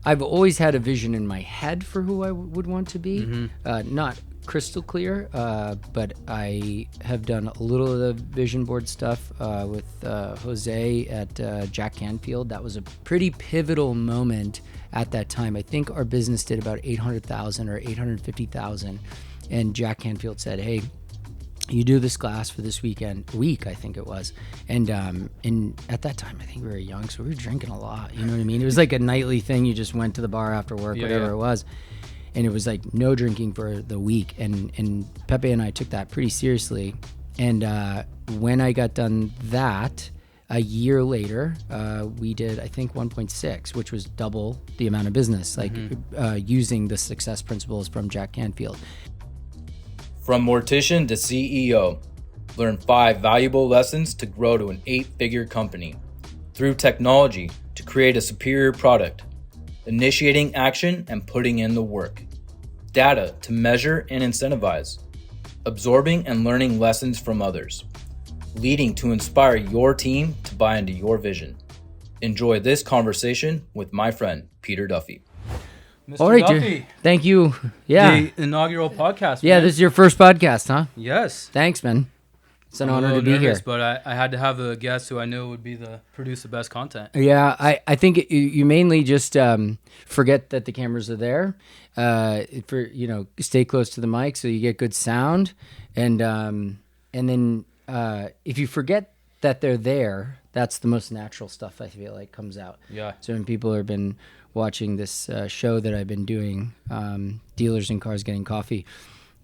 I've always had a vision in my head for who I would want to be. Not crystal clear, but I have done a little of the vision board stuff with Jose at Jack Canfield. That was a pretty pivotal moment at that time. I think our business did about 800,000 or 850,000, and Jack Canfield said, "Hey, you do this class for this week, I think it was." And at that time, I think we were young, so we were drinking a lot. You know what I mean? It was like a nightly thing. You just went to the bar after work, whatever it was. And it was like no drinking for the week. And Pepe and I took that pretty seriously. And when I got done that, a year later, we did, I think, 1.6, which was double the amount of business, using the success principles from Jack Canfield. From mortician to CEO, learn 5 valuable lessons to grow to an 8-figure company. Through technology to create a superior product. Initiating action and putting in the work. Data to measure and incentivize. Absorbing and learning lessons from others. Leading to inspire your team to buy into your vision. Enjoy this conversation with my friend, Peter Duffy. Mr. All right, Duffy. dude. Thank you. Yeah. The inaugural podcast. Yeah, man. this is your first podcast, huh? Yes. Thanks, man. It's an I'm honor a to little be nervous, here. But I had to have a guest who I knew would produce the best content. Yeah, I think you mainly just forget that the cameras are there. Stay close to the mic so you get good sound, and then if you forget that they're there, that's the most natural stuff I feel like comes out. Yeah. So when people have been watching this show that I've been doing, Dealers in Cars Getting Coffee,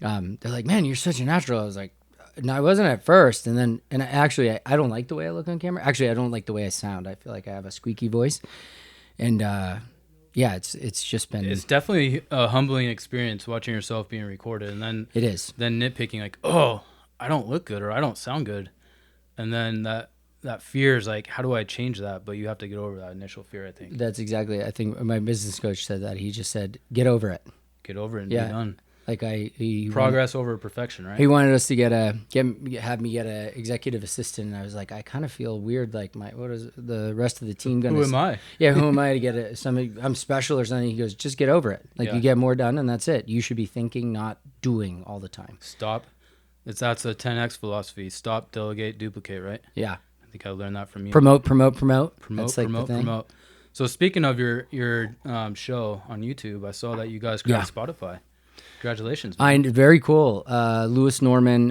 they're like, "Man, you're such a natural." I was like, "No, I wasn't at first." And I don't like the way I look on camera. Actually, I don't like the way I sound. I feel like I have a squeaky voice. And it's just been... It's definitely a humbling experience watching yourself being recorded, and then It is. Then nitpicking like, "Oh, I don't look good," or "I don't sound good," and then that fear is like, how do I change that? But you have to get over that initial fear, I think. That's exactly. I think my business coach said that. He just said, "Get over it." Get over it and be done. Like Progress over perfection, right? He wanted us to have me get a executive assistant, and I was like, I kind of feel weird. Like what is the rest of the team gonna? Who am I? Yeah, who am I to get somebody? I'm special or something. He goes, just get over it. Like you get more done, and that's it. You should be thinking, not doing all the time. Stop. That's a 10X philosophy. Stop, delegate, duplicate, right? Yeah. I think I learned that from you. Promote. That's like the thing. promote. So speaking of your show on YouTube, I saw that you guys created Spotify. Congratulations, man. Very cool. Lewis Norman,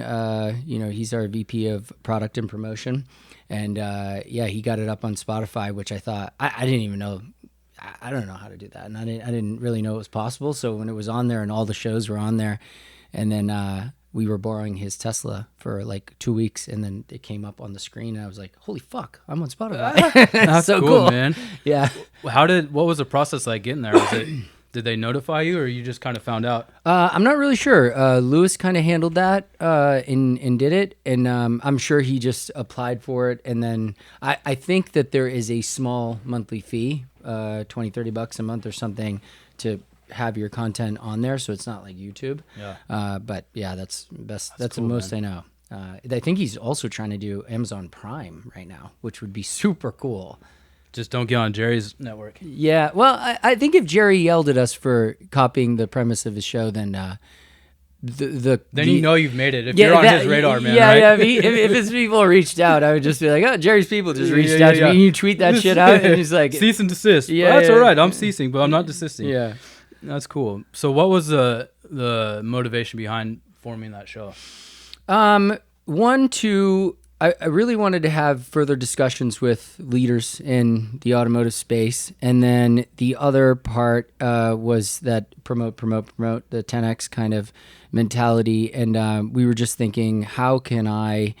he's our VP of product and promotion. And he got it up on Spotify, which I thought, I didn't even know. I don't know how to do that. And I didn't really know it was possible. So when it was on there and all the shows were on there, and then we were borrowing his Tesla for like 2 weeks, and then it came up on the screen, and I was like, holy fuck, I'm on Spotify. That's so cool, man. Yeah. What was the process like getting there? Did they notify you, or you just kind of found out? I'm not really sure. Lewis kind of handled that and did it, and I'm sure he just applied for it. And then I think that there is a small monthly fee, $20-$30 a month or something, to have your content on there, so it's not like YouTube. Yeah. But yeah, that's cool, the most man. I know. I think he's also trying to do Amazon Prime right now, which would be super cool. Just don't get on Jerry's network. Yeah, well, I think if Jerry yelled at us for copying the premise of his show, then you know you've made it. If you're on his radar, man. Yeah, right? yeah. If his people reached out, I would just be like, "Oh, Jerry's people just reached out to me." And you tweet that shit out, and he's like, "Cease and desist." Yeah, Well, that's yeah. all right. I'm ceasing, but I'm not desisting. Yeah, that's cool. So, what was the motivation behind forming that show? I really wanted to have further discussions with leaders in the automotive space. And then the other part was that promote, the 10X kind of mentality. And we were just thinking, how can I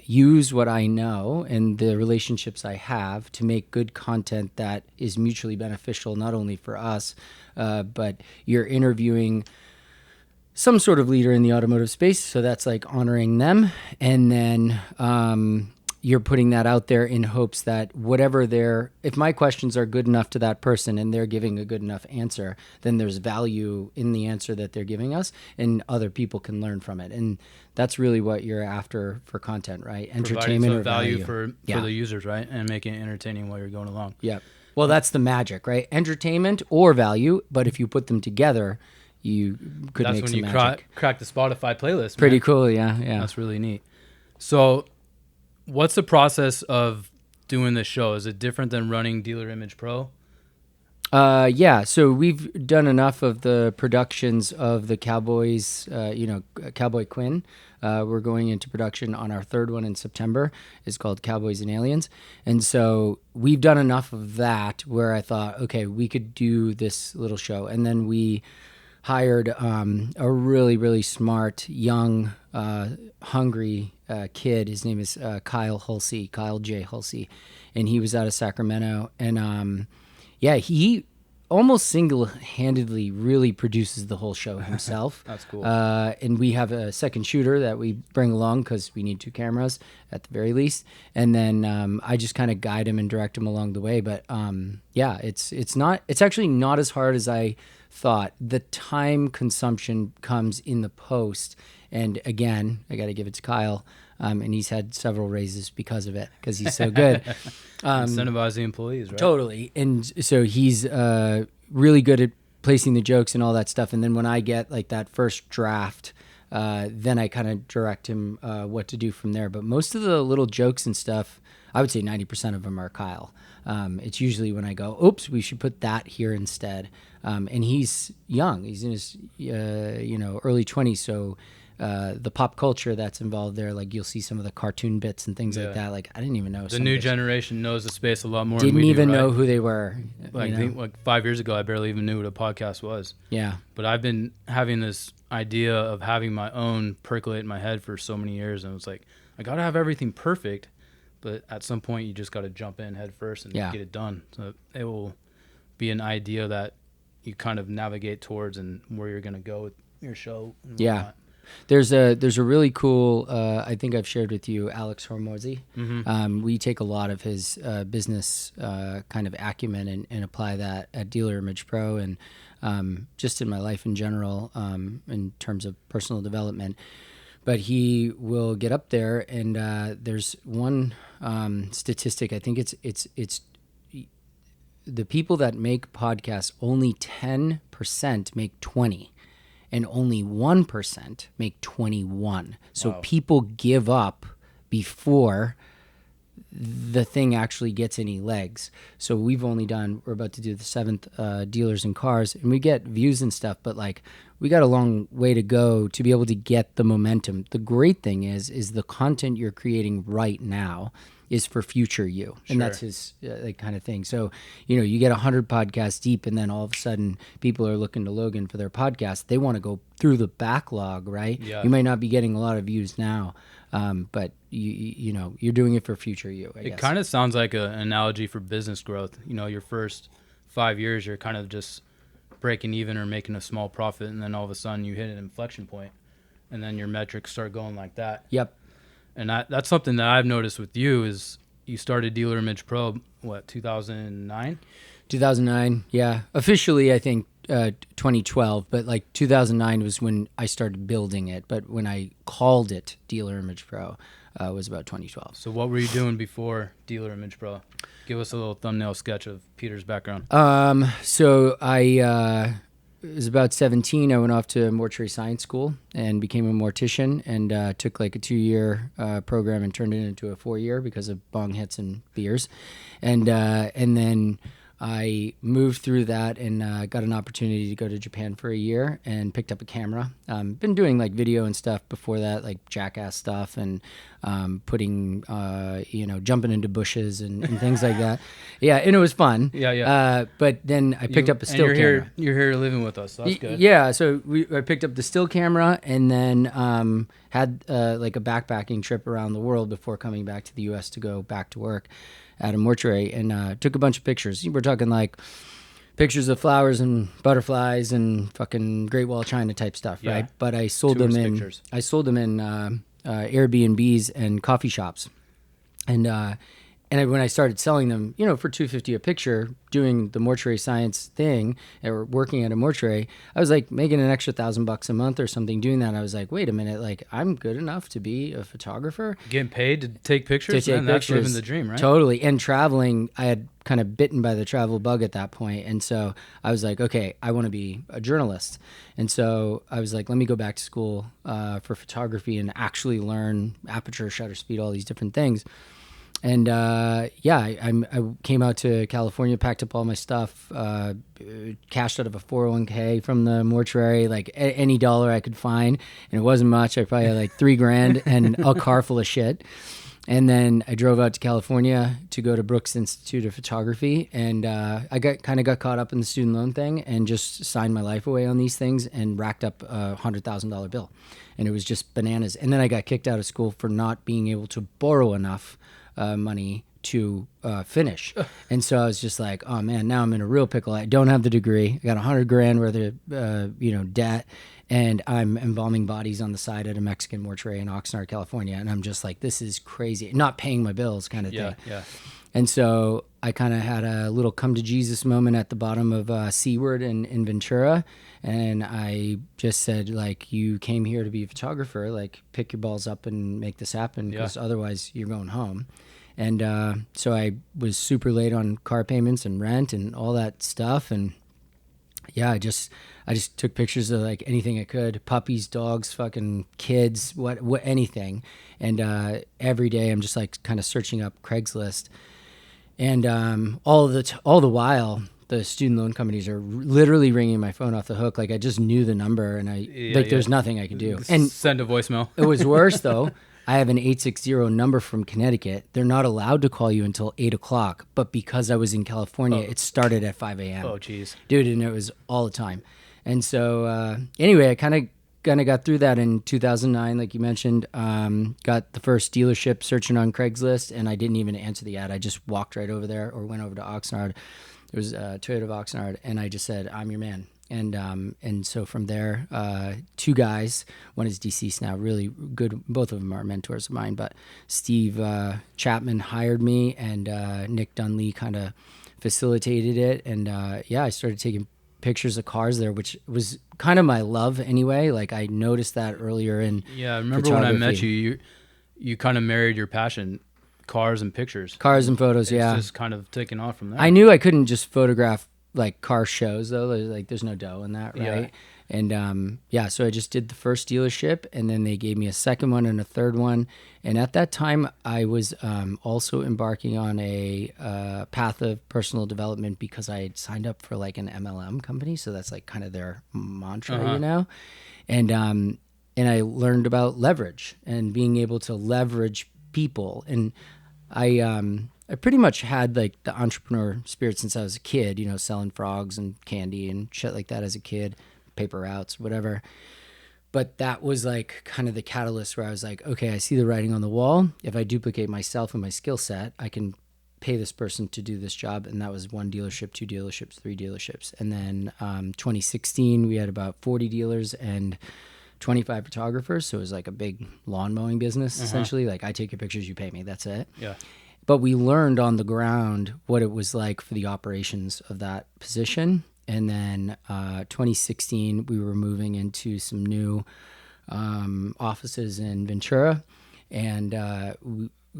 use what I know and the relationships I have to make good content that is mutually beneficial, not only for us, but you're interviewing some sort of leader in the automotive space, so that's like honoring them, and then you're putting that out there in hopes that if my questions are good enough to that person and they're giving a good enough answer, then there's value in the answer that they're giving us, and other people can learn from it. And that's really what you're after for content, right? Entertainment or value value for the users, right? And making it entertaining while you're going along. Yeah. Well, that's the magic, right? Entertainment or value, but if you put them together, you could That's make when some you magic. crack the Spotify playlist. Pretty man. cool, yeah. That's really neat. So, what's the process of doing this show? Is it different than running Dealer Image Pro? Yeah, so we've done enough of the productions of the Cowboys, Cowboy Quinn. We're going into production on our third one in September. It's called Cowboys and Aliens. And so we've done enough of that where I thought, okay, we could do this little show. And then we hired a really, really smart, young, hungry kid. His name is Kyle J. Hulsey. And he was out of Sacramento. And he almost single-handedly really produces the whole show himself. That's cool. And we have a second shooter that we bring along because we need 2 cameras at the very least. And then I just kind of guide him and direct him along the way. But it's actually not as hard as I thought. The time consumption comes in the post. And again, I got to give it to Kyle. And he's had several raises because of it, because he's so good. Incentivize the employees, right? Totally. And so he's really good at placing the jokes and all that stuff. And then when I get like that first draft, then I kind of direct him what to do from there. But most of the little jokes and stuff, I would say 90% of them are Kyle. It's usually when I go, oops, we should put that here instead. And he's young. He's in his early 20s, so the pop culture that's involved there, like you'll see some of the cartoon bits and things like that. Like I didn't even know. The new generation knows the space a lot more. Didn't than we even do, right? know who they were. Like 5 years ago, I barely even knew what a podcast was. Yeah. But I've been having this idea of having my own percolate in my head for so many years, and it's like I got to have everything perfect, but at some point you just got to jump in head first and get it done. So it will be an idea that you kind of navigate towards and where you're going to go with your show. And whatnot. There's a really cool, I think I've shared with you, Alex Hormozy. Mm-hmm. We take a lot of his business kind of acumen and apply that at Dealer Image Pro and just in my life in general in terms of personal development. But he will get up there and there's one statistic. I think it's the people that make podcasts, only 10% make 20. And only 1% make 21. So people give up before the thing actually gets any legs. So we're about to do the 7th Dealers in Cars, and we get views and stuff, but like we got a long way to go to be able to get the momentum. The great thing is the content you're creating right now is for future you. And that's his kind of thing. So, you get 100 podcasts deep and then all of a sudden people are looking to Logan for their podcast. They want to go through the backlog, right? Yeah. You might not be getting a lot of views now, but you're doing it for future you, I guess. It kind of sounds like an analogy for business growth. Your first 5 years, you're kind of just breaking even or making a small profit. And then all of a sudden you hit an inflection point and then your metrics start going like that. Yep. And that's something that I've noticed with you is you started Dealer Image Pro, 2009? 2009, yeah. Officially, I think 2012, but like 2009 was when I started building it. But when I called it Dealer Image Pro, was about 2012. So what were you doing before Dealer Image Pro? Give us a little thumbnail sketch of Peter's background. So I was about 17. I went off to mortuary science school and became a mortician and took like a 2-year program and turned it into a 4-year because of bong hits and beers. And then I moved through that and got an opportunity to go to Japan for a year and picked up a camera. Been doing like video and stuff before that, like jackass stuff and putting, jumping into bushes and things like that. Yeah, and it was fun. Yeah. But then I picked up a still camera. You're here living with us, so that's good. Yeah, so I picked up the still camera and then had like a backpacking trip around the world before coming back to the U.S. to go back to work at a mortuary and took a bunch of pictures. We're talking like pictures of flowers and butterflies and fucking Great Wall of China type stuff, right? But I sold them in Airbnbs and coffee shops. And when I started selling them, for $250 a picture, doing the mortuary science thing, or working at a mortuary, I was like making an extra $1,000 a month or something doing that. I was like, wait a minute, like I'm good enough to be a photographer. Getting paid to take pictures? That's living the dream, right? Totally. And traveling, I had kind of bitten by the travel bug at that point. And so I was like, okay, I want to be a journalist. And so I was like, let me go back to school for photography and actually learn aperture, shutter speed, all these different things. And I came out to California, packed up all my stuff, cashed out of a 401k from the mortuary, like any dollar I could find. And it wasn't much. I probably had like $3,000 and a car full of shit. And then I drove out to California to go to Brooks Institute of Photography. And I got caught up in the student loan thing and just signed my life away on these things and racked up a $100,000 bill. And it was just bananas. And then I got kicked out of school for not being able to borrow enough money to finish. And so I was just like, oh man, now I'm in a real pickle. I don't have the degree. I got $100,000 worth of debt, and I'm embalming bodies on the side at a Mexican mortuary in Oxnard, California. And I'm just like, this is crazy. Not paying my bills kind of thing. Yeah. And so I kind of had a little come to Jesus moment at the bottom of Seaward in Ventura. And I just said, like, you came here to be a photographer, like, pick your balls up and make this happen, because otherwise you're going home. And so I was super late on car payments and rent and all that stuff. And yeah, I just took pictures of like anything I could, puppies, dogs, fucking kids, what anything. And every day I'm just like kind of searching up Craigslist. And all the while, the student loan companies are literally ringing my phone off the hook. Like I just knew the number, and there's nothing I could do. And send a voicemail. It was worse though. I have an 860 number from Connecticut. They're not allowed to call you until 8:00, but because I was in California, it started at 5 a.m. Oh, geez, dude, and it was all the time. And so anyway, I kind of got through that in 2009, like you mentioned. Got the first dealership searching on Craigslist, and I didn't even answer the ad. I just walked right over there, or went over to Oxnard. It was Toyota of Oxnard, and I just said, I'm your man. And so from there, two guys, one is deceased now, really good. Both of them are mentors of mine, but Steve Chapman hired me, and Nick Dunley kind of facilitated it. And I started taking pictures of cars there, which was kind of my love anyway. Like I noticed that earlier in I remember when I met you kind of married your passion, cars and pictures. Cars and photos, it's just kind of taken off from there. I knew I couldn't just photograph like car shows though. There's no dough in that, right? And so I just did the first dealership, and then they gave me a second one and a third one. And at that time I was also embarking on a path of personal development, because I had signed up for like an MLM company, so that's like kind of their mantra, you know. And I learned about leverage and being able to leverage people. And I pretty much had like the entrepreneur spirit since I was a kid, you know, selling frogs and candy and shit like that as a kid, paper routes, whatever. But that was like kind of the catalyst where I was like, okay, I see the writing on the wall. If I duplicate myself and my skill set, I can pay this person to do this job. And that was 1 dealership, 2 dealerships, 3 dealerships. And then 2016, we had about 40 dealers and 25 photographers. So it was like a big lawn mowing business, essentially. Like I take your pictures, you pay me. That's it. Yeah. But we learned on the ground what it was like for the operations of that position. And then 2016, we were moving into some new offices in Ventura. And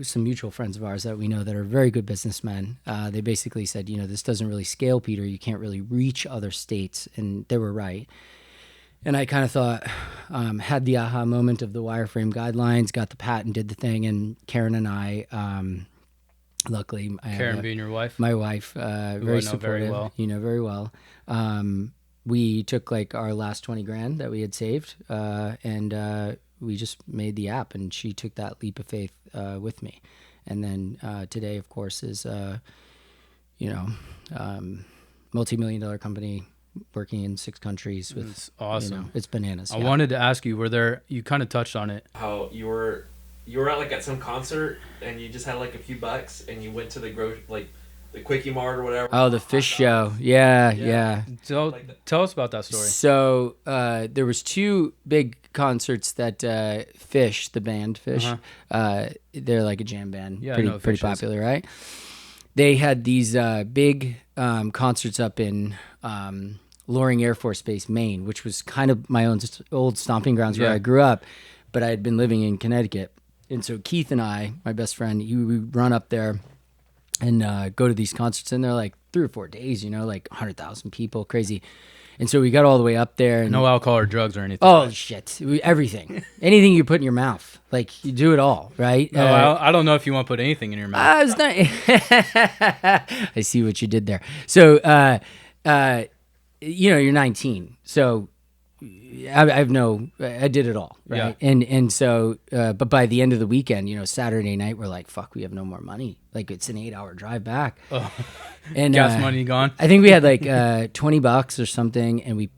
some mutual friends of ours that we know that are very good businessmen, they basically said, you know, this doesn't really scale, Peter. You can't really reach other states. And they were right. And I kind of thought, had the aha moment of the wireframe guidelines, got the patent, did the thing. And Karen and I... luckily, Karen being your wife, my wife, very supportive, you know very well. We took like our last $20,000 that we had saved, and we just made the app. And she took that leap of faith with me. And then today, of course, is multi-million-dollar company working in 6 countries with. It's awesome. You know, it's bananas. I wanted to ask you, you kind of touched on it, how you were at some concert and you just had like a few bucks and you went to the the Quirky Mart or whatever. Oh, the fish show. Yeah. Tell us about that story. So there was 2 big concerts that Fish, the band Fish, they're like a jam band, pretty popular, right? They had these big concerts up in Loring Air Force Base, Maine, which was kind of my own old stomping grounds where I grew up, but I had been living in Connecticut. And so Keith and I, my best friend, we run up there and go to these concerts, and they're like 3 or 4 days, like 100,000 people, crazy. And so we got all the way up there. And, no alcohol or drugs or anything. Oh, shit. Everything. Anything you put in your mouth. Like, you do it all, right? No, I don't know if you want to put anything in your mouth. It's not. I see what you did there. So, you're 19. So I did it all, right? Yeah. And so, but by the end of the weekend, Saturday night, we're like, fuck, we have no more money. Like, it's an 8-hour drive back. Oh. And gas money gone. I think we had like $20 or something, and we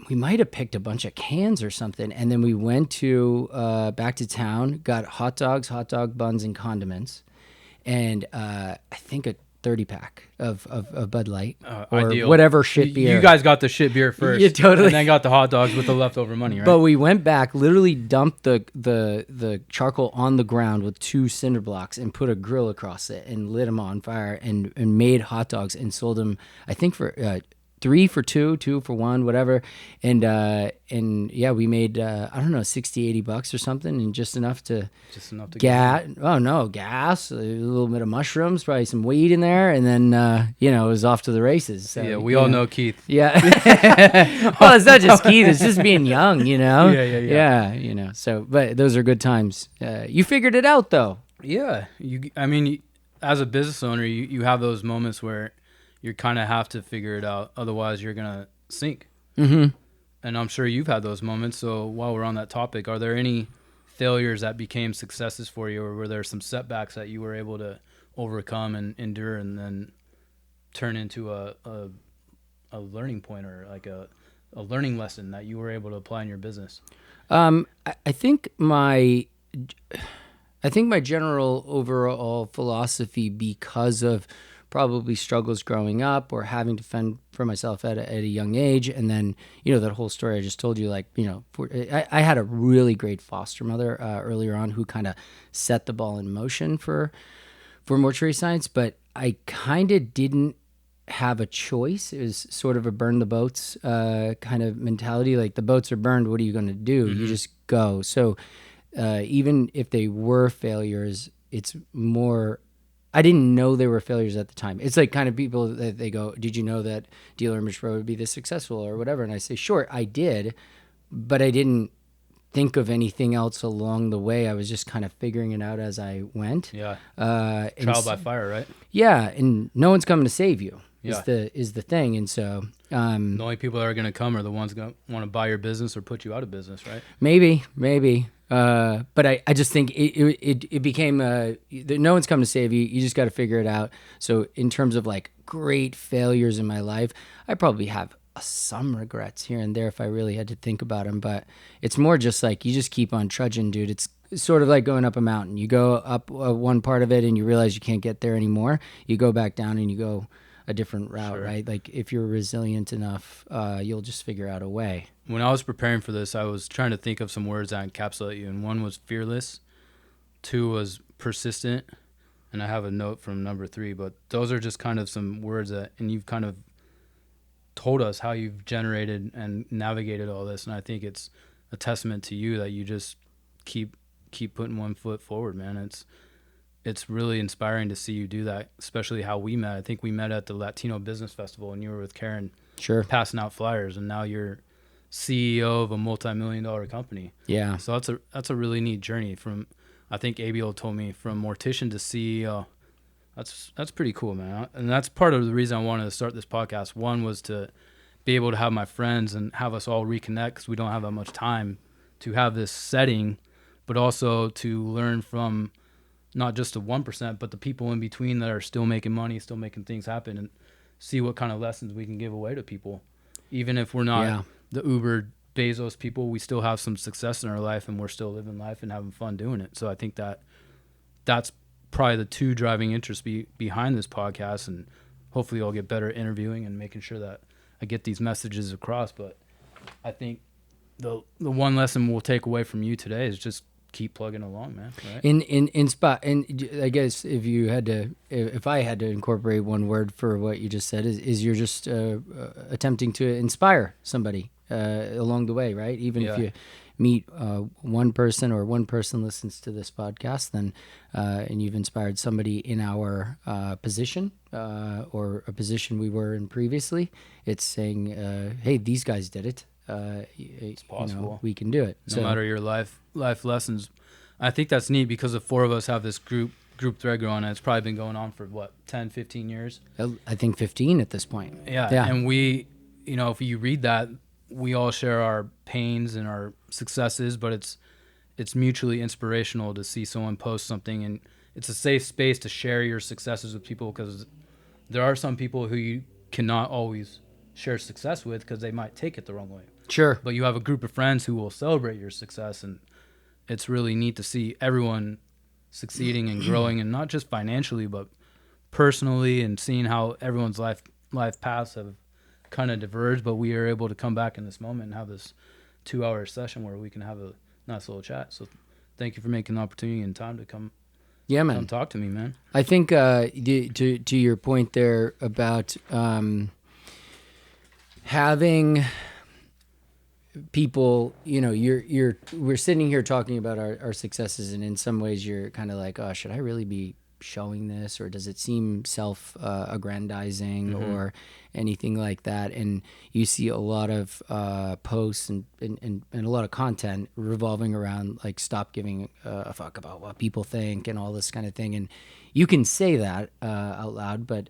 might have picked a bunch of cans or something, and then we went to back to town, got hot dogs, hot dog buns, and condiments, and I think a 30-pack of Bud Light or ideal. Whatever shit beer. You guys got the shit beer first, yeah, totally, and then got the hot dogs with the leftover money, right? But we went back, literally dumped the charcoal on the ground with 2 cinder blocks and put a grill across it and lit them on fire and made hot dogs and sold them, I think, for 3 for 2, 2 for 1, whatever. And yeah, we made, I don't know, $60-$80 or something, and just enough to gas. Oh no, gas, a little bit of mushrooms, probably some weed in there. And then, it was off to the races. So, yeah. We all know Keith. Yeah. Well, it's not just Keith, it's just being young, Yeah. So, but those are good times. You figured it out though. Yeah. As a business owner, you have those moments where you kind of have to figure it out. Otherwise, you're going to sink. Mm-hmm. And I'm sure you've had those moments. So while we're on that topic, are there any failures that became successes for you, or were there some setbacks that you were able to overcome and endure and then turn into a learning point, or like a learning lesson that you were able to apply in your business? I think my general overall philosophy, because of probably struggles growing up or having to fend for myself at a young age, and then that whole story I just told you, like I had a really great foster mother earlier on who kind of set the ball in motion for mortuary science, but I kind of didn't have a choice. It was sort of a burn the boats kind of mentality. Like, the boats are burned, what are you going to do? Mm-hmm. You just go. So even if they were failures, it's more, I didn't know they were failures at the time. It's like kind of people that they go, did you know that Dealer Image Pro would be this successful or whatever? And I say, sure, I did, but I didn't think of anything else along the way. I was just kind of figuring it out as I went. Yeah. Trial by fire, right? Yeah. And no one's coming to save you. Yeah. Is the thing. And so the only people that are going to come are the ones going to want to buy your business or put you out of business, right? Maybe. But I just think it became no one's coming to save you. You just got to figure it out. So in terms of like great failures in my life, I probably have some regrets here and there if I really had to think about them. But it's more just like you just keep on trudging, dude. It's sort of like going up a mountain. You go up one part of it and you realize you can't get there anymore. You go back down and you go a different route, sure. Right? Like if you're resilient enough, you'll just figure out a way. When I was preparing for this, I was trying to think of some words that encapsulate you, and one was fearless, 2 was persistent, and I have a note from number 3, but those are just kind of some words that, and you've kind of told us how you've generated and navigated all this, and I think it's a testament to you that you just keep putting one foot forward, man. It's really inspiring to see you do that, especially how we met. I think we met at the Latino Business Festival, and you were with Karen, sure, passing out flyers, and now you're CEO of a multi-million-dollar company. Yeah. So that's a really neat journey from, I think Abiel told me, from mortician to CEO. That's pretty cool, man. And that's part of the reason I wanted to start this podcast. One was to be able to have my friends and have us all reconnect, because we don't have that much time to have this setting, but also to learn from not just the 1%, but the people in between that are still making money, still making things happen, and see what kind of lessons we can give away to people. Even if we're not the Uber Bezos people, we still have some success in our life, and we're still living life and having fun doing it. So I think that's probably the 2 driving interests behind this podcast, and hopefully I'll get better at interviewing and making sure that I get these messages across. But I think the one lesson we'll take away from you today is just keep plugging along, man. Right? And I guess if I had to incorporate one word for what you just said, is you're just attempting to inspire somebody along the way, right? Even if you meet one person, or one person listens to this podcast, then and you've inspired somebody in our position or a position we were in previously, it's saying, hey, these guys did it. It's possible. We can do it. No matter your life lessons. I think that's neat because the four of us have this group thread going, and it's probably been going on for 10, 15 years? I think 15 at this point. Yeah. And we, if you read that, we all share our pains and our successes, but it's mutually inspirational to see someone post something, and it's a safe space to share your successes with people, because there are some people who you cannot always share success with because they might take it the wrong way. Sure. But you have a group of friends who will celebrate your success, and it's really neat to see everyone succeeding and growing, and not just financially, but personally, and seeing how everyone's life paths have kind of diverged, but we are able to come back in this moment and have this 2-hour session where we can have a nice little chat. So thank you for making the opportunity and time to come. Yeah, man. Come talk to me, man. I think to your point there about having people, we're sitting here talking about our successes, and in some ways you're kind of like, oh, should I really be showing this, or does it seem self-aggrandizing or anything like that? And you see a lot of posts and a lot of content revolving around like, stop giving a fuck about what people think and all this kind of thing. And you can say that out loud, but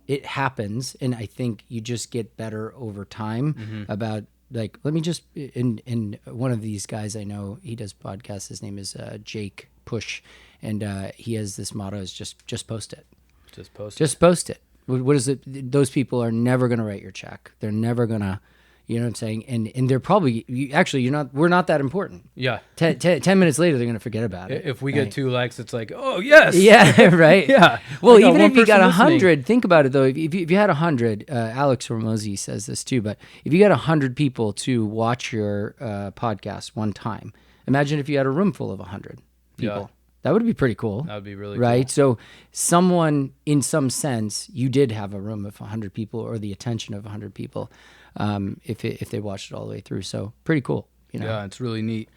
it happens, and I think you just get better over time about, like, let me just, in one of these guys I know, he does podcasts, his name is Jake Push, and he has this motto is just post it. Just post it. What is it? Those people are never going to write your check. They're never going to, you know what I'm saying? And they're probably, we're not that important. Yeah. 10 minutes later, they're going to forget about it. If we get 2 likes, it's like, oh, yes. Yeah, right. Yeah. Well, even if you got 100, think about it, though. If you had 100, Alex Hormozy says this too, but if you got 100 people to watch your podcast one time, imagine if you had a room full of 100 people. Yeah. That would be pretty cool. That would be really right? cool. So someone, in some sense, you did have a room of 100 people, or the attention of 100 people, if they watched it all the way through. So pretty cool. Yeah, it's really neat.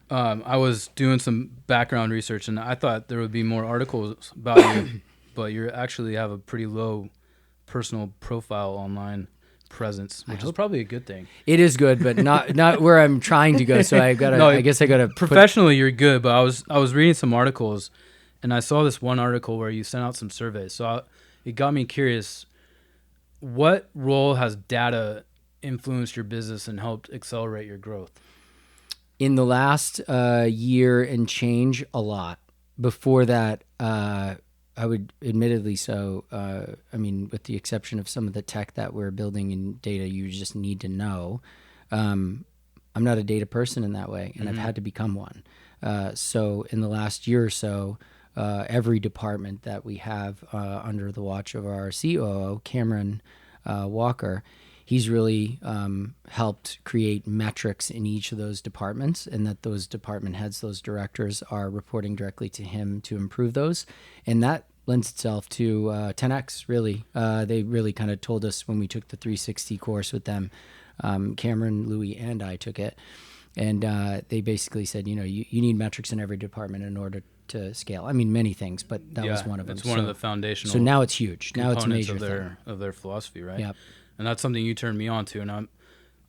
I was doing some background research, and I thought there would be more articles about you, but you actually have a pretty low personal profile online presence, which is probably a good thing. It is good, but not where I'm trying to go. So I guess I gotta. Professionally, you're good, but I was reading some articles, and I saw this one article where you sent out some surveys. So it got me curious. What role has data influenced your business and helped accelerate your growth? In the last year and change, a lot. Before that, I would admittedly so. With the exception of some of the tech that we're building in data, you just need to know. I'm not a data person in that way, and I've had to become one. So in the last year or so, every department that we have under the watch of our COO, Cameron Walker, he's really helped create metrics in each of those departments, and that those department heads, those directors, are reporting directly to him to improve those. And that lends itself to 10X, really. They really kind of told us when we took the 360 course with them, Cameron, Louis, and I took it. And they basically said, you need metrics in every department in order to scale. I mean, many things, but that was one of them. It's one of the foundational. So now it's huge. Now it's a major thing of their philosophy, right? Yep. And that's something you turned me on to, and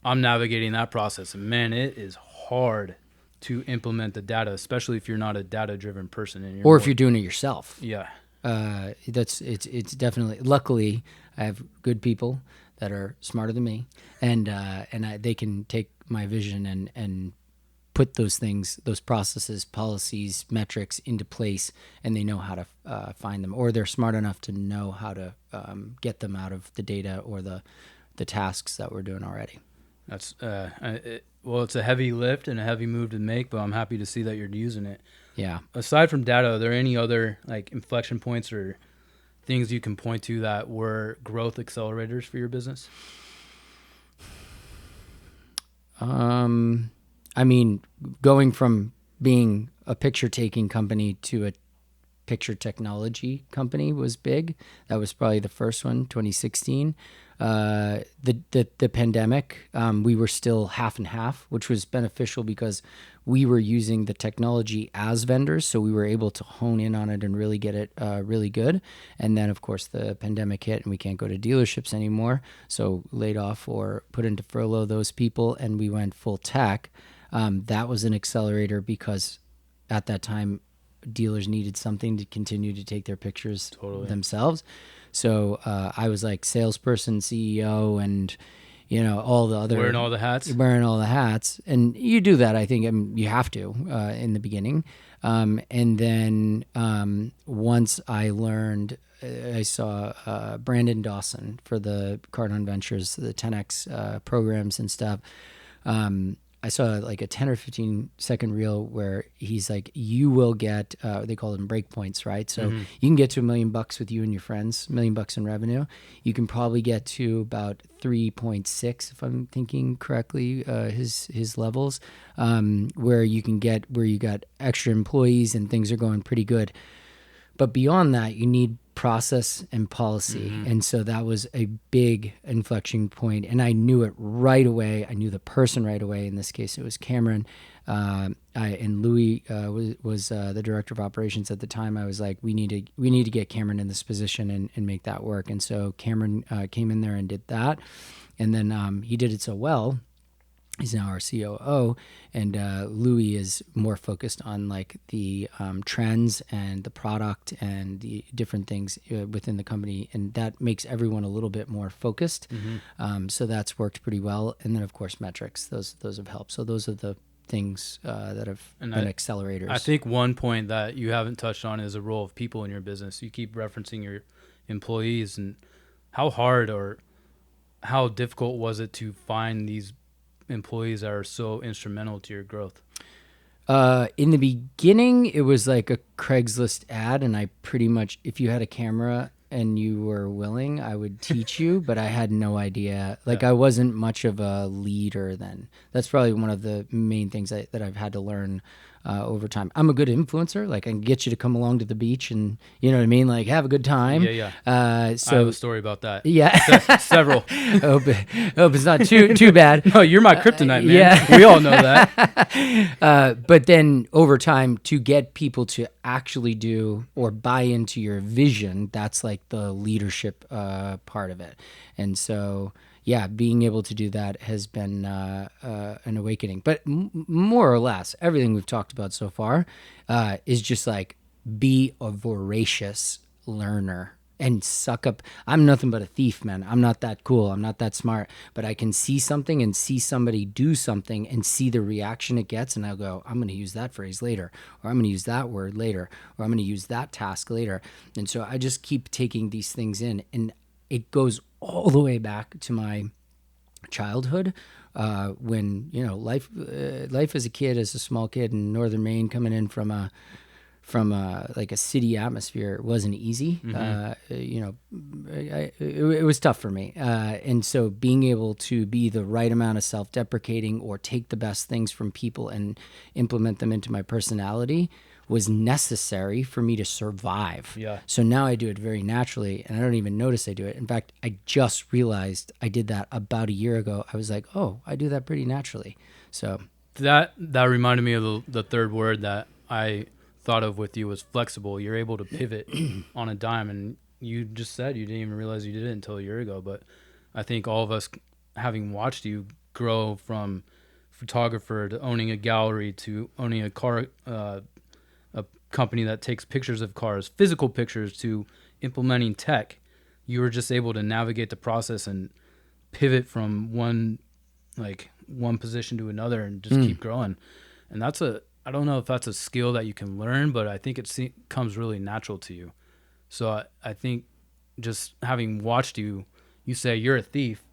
I'm navigating that process. And man, it is hard to implement the data, especially if you're not a data-driven person. Or if you're doing it yourself. Yeah. It's definitely. Luckily, I have good people that are smarter than me, and they can take my vision and put those things, those processes, policies, metrics into place, and they know how to find them, or they're smart enough to know how to get them out of the data or the tasks that we're doing already. That's it's a heavy lift and a heavy move to make, but I'm happy to see that you're using it. Yeah. Aside from data, are there any other like inflection points or things you can point to that were growth accelerators for your business? Going from being a picture-taking company to a picture technology company was big. That was probably the first one, 2016. the pandemic, we were still half and half, which was beneficial because we were using the technology as vendors, so we were able to hone in on it and really get it really good. And then, of course, the pandemic hit and we can't go to dealerships anymore, so laid off or put into furlough those people, and we went full tech. That was an accelerator because at that time, dealers needed something to continue to take their pictures themselves. So I was like salesperson, CEO, and all the other wearing all the hats. And you do that, I think, you have to in the beginning. And then once I learned, I saw Brandon Dawson for the Cardone Ventures, the 10X programs and stuff. I saw like a 10 or 15 second reel where he's like, you will get, they call them breakpoints, right? So you can get to $1 million with you and your friends, $1 million in revenue. You can probably get to about 3.6, if I'm thinking correctly, his levels, where you got extra employees and things are going pretty good. But beyond that, you need process and policy. And so that was a big inflection point. And I knew it right away. I knew the person right away. In this case, it was Cameron. And Louis was the director of operations at the time. I was like, we need to get Cameron in this position and make that work. And so Cameron came in there and did that. And then he did it so well. He's now our COO, and Louis is more focused on like the trends and the product and the different things within the company, and that makes everyone a little bit more focused. So that's worked pretty well. And then of course metrics; those have helped. So those are the things that have been accelerators. I think one point that you haven't touched on is the role of people in your business. You keep referencing your employees, and how hard or how difficult was it to find these employees that are so instrumental to your growth? In the beginning, it was like a Craigslist ad, and I pretty much, if you had a camera and you were willing, I would teach you, but I had no idea. Like I wasn't much of a leader then. That's probably one of the main things that I've had to learn over time. I'm a good influencer. Like I can get you to come along to the beach and, you know what I mean? Like have a good time. So I have a story about that. Yeah. Several. hope it's not too bad. No, you're my kryptonite, man. Yeah. We all know that. But then over time, to get people to actually do or buy into your vision, that's like the leadership part of it. And so, yeah, being able to do that has been an awakening. But more or less, everything we've talked about so far is just like be a voracious learner and suck up. I'm nothing but a thief, man. I'm not that cool. I'm not that smart. But I can see something and see somebody do something and see the reaction it gets. And I'll go, I'm going to use that phrase later, or I'm going to use that word later, or I'm going to use that task later. And so I just keep taking these things in. And it goes all the way back to my childhood, when life as a kid, as a small kid in northern Maine, coming in from like a city atmosphere, wasn't easy. It was tough for me, and so being able to be the right amount of self-deprecating or take the best things from people and implement them into my personality was necessary for me to survive. Yeah. So now I do it very naturally, and I don't even notice I do it. In fact, I just realized I did that about a year ago. I was like, oh, I do that pretty naturally. So that reminded me of the third word that I thought of with you was flexible. You're able to pivot on a dime, and you just said you didn't even realize you did it until a year ago. But I think all of us, having watched you grow from photographer to owning a gallery to owning a car, a company that takes pictures of cars, physical pictures, to implementing tech, you were just able to navigate the process and pivot from one position to another and just keep growing. And I don't know if that's a skill that you can learn, but I think it comes really natural to you. So I think just having watched you say you're a thief,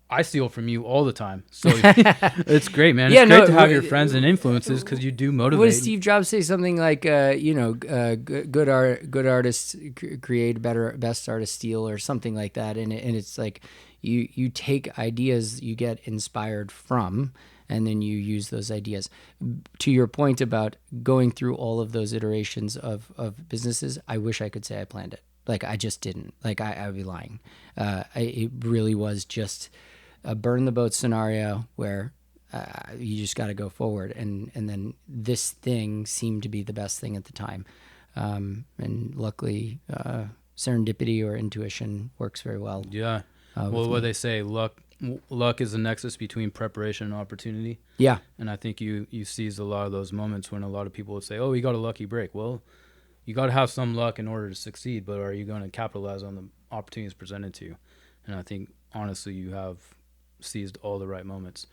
I steal from you all the time. So it's great, man. It's great to have your friends and influences because you do motivate. What does Steve Jobs say? Something like, good artists create, best artists steal, or something like that. And it's like you take ideas you get inspired from, and then you use those ideas. To your point about going through all of those iterations of businesses, I wish I could say I planned it. Like I just didn't. Like I would be lying. It really was just a burn the boat scenario where you just got to go forward. And then this thing seemed to be the best thing at the time. And luckily, serendipity or intuition works very well. Yeah. Well, what they say, luck is the nexus between preparation and opportunity. Yeah. And I think you seized a lot of those moments when a lot of people would say, oh, you got a lucky break. Well, you got to have some luck in order to succeed, but are you going to capitalize on the opportunities presented to you? And I think, honestly, you have seized all the right moments.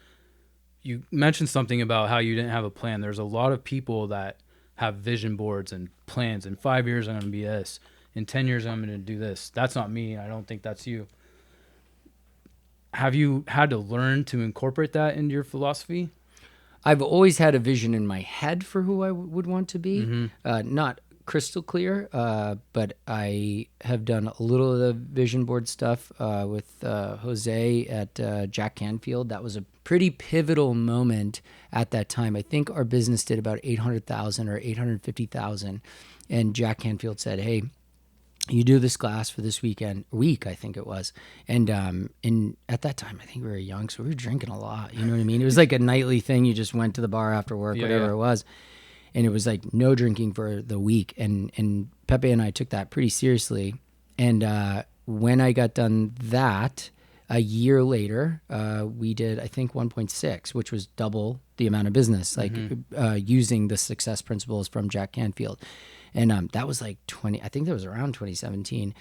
You mentioned something about how you didn't have a plan. There's a lot of people that have vision boards and plans. In 5 years, I'm going to be this. In 10 years, I'm going to do this. That's not me. I don't think that's you. Have you had to learn to incorporate that into your philosophy? I've always had a vision in my head for who I would want to be. Mm-hmm. Not crystal clear, but I have done a little of the vision board stuff with Jose at Jack Canfield. That was a pretty pivotal moment at that time. I think our business did about 800,000 or 850,000, and Jack Canfield said, "Hey, you do this class for this week, I think it was." And at that time, I think we were young, so we were drinking a lot. You know what I mean? It was like a nightly thing. You just went to the bar after work, whatever it was. And it was like no drinking for the week. And Pepe and I took that pretty seriously. And when I got done that, a year later, we did, I think, 1.6, which was double the amount of business, like using the success principles from Jack Canfield. And that was like I think that was around 2017.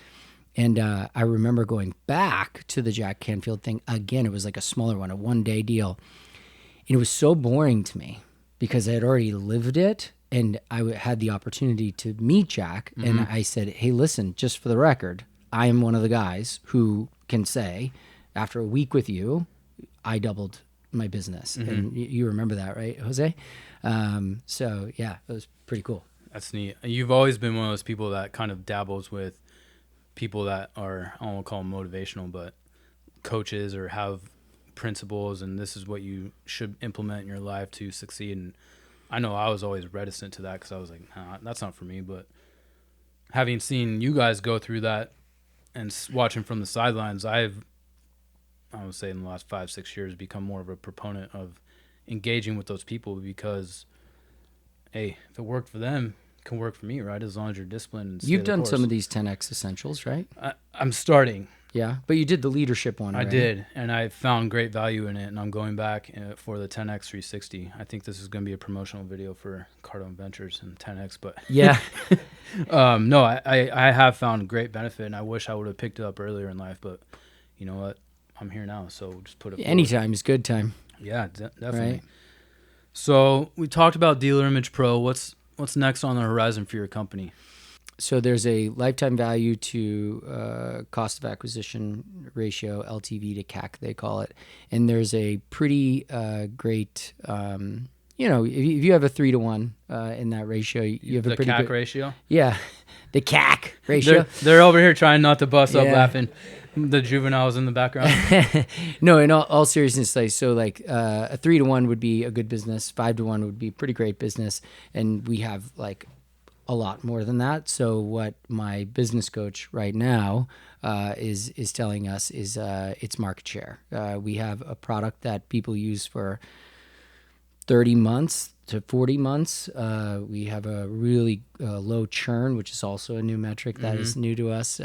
And I remember going back to the Jack Canfield thing again. It was like a smaller one, a one-day deal. And it was so boring to me because I had already lived it, and I had the opportunity to meet Jack. And I said, "Hey, listen, just for the record, I am one of the guys who can say, after a week with you, I doubled my business." And you remember that, right, Jose? So yeah, it was pretty cool. That's neat. You've always been one of those people that kind of dabbles with people that are, I won't call them motivational, but coaches or have principles, and this is what you should implement in your life to succeed. And I know I was always reticent to that because I was like, nah, that's not for me. But having seen you guys go through that and watching from the sidelines, I would say in the last 5-6 years become more of a proponent of engaging with those people because, hey, if it worked for them, it can work for me, right? As long as you're disciplined. And You've done some of these 10X essentials, right? I'm starting. Yeah, but you did the leadership one, right? I did, and I found great value in it, and I'm going back for the 10X 360. I think this is going to be a promotional video for Cardone Ventures and 10X, but yeah. No, I have found great benefit, and I wish I would have picked it up earlier in life, but you know what? I'm here now, so just put it forward. Anytime is good time. Yeah, definitely. Right. So we talked about Dealer Image Pro. What's next on the horizon for your company? So there's a lifetime value to cost of acquisition ratio, LTV to CAC, they call it. And there's a pretty great, if you have a 3-to-1 in that ratio, you have a pretty CAC good ratio? Yeah, the CAC ratio. They're over here trying not to bust up laughing. The juveniles in the background. No, in all seriousness, a 3-to-1 would be a good business. 5-to-1 would be pretty great business. And we have like a lot more than that. So what my business coach right now is telling us is it's market share. We have a product that people use for 30 months to 40 months. We have a really low churn, which is also a new metric that is new to us.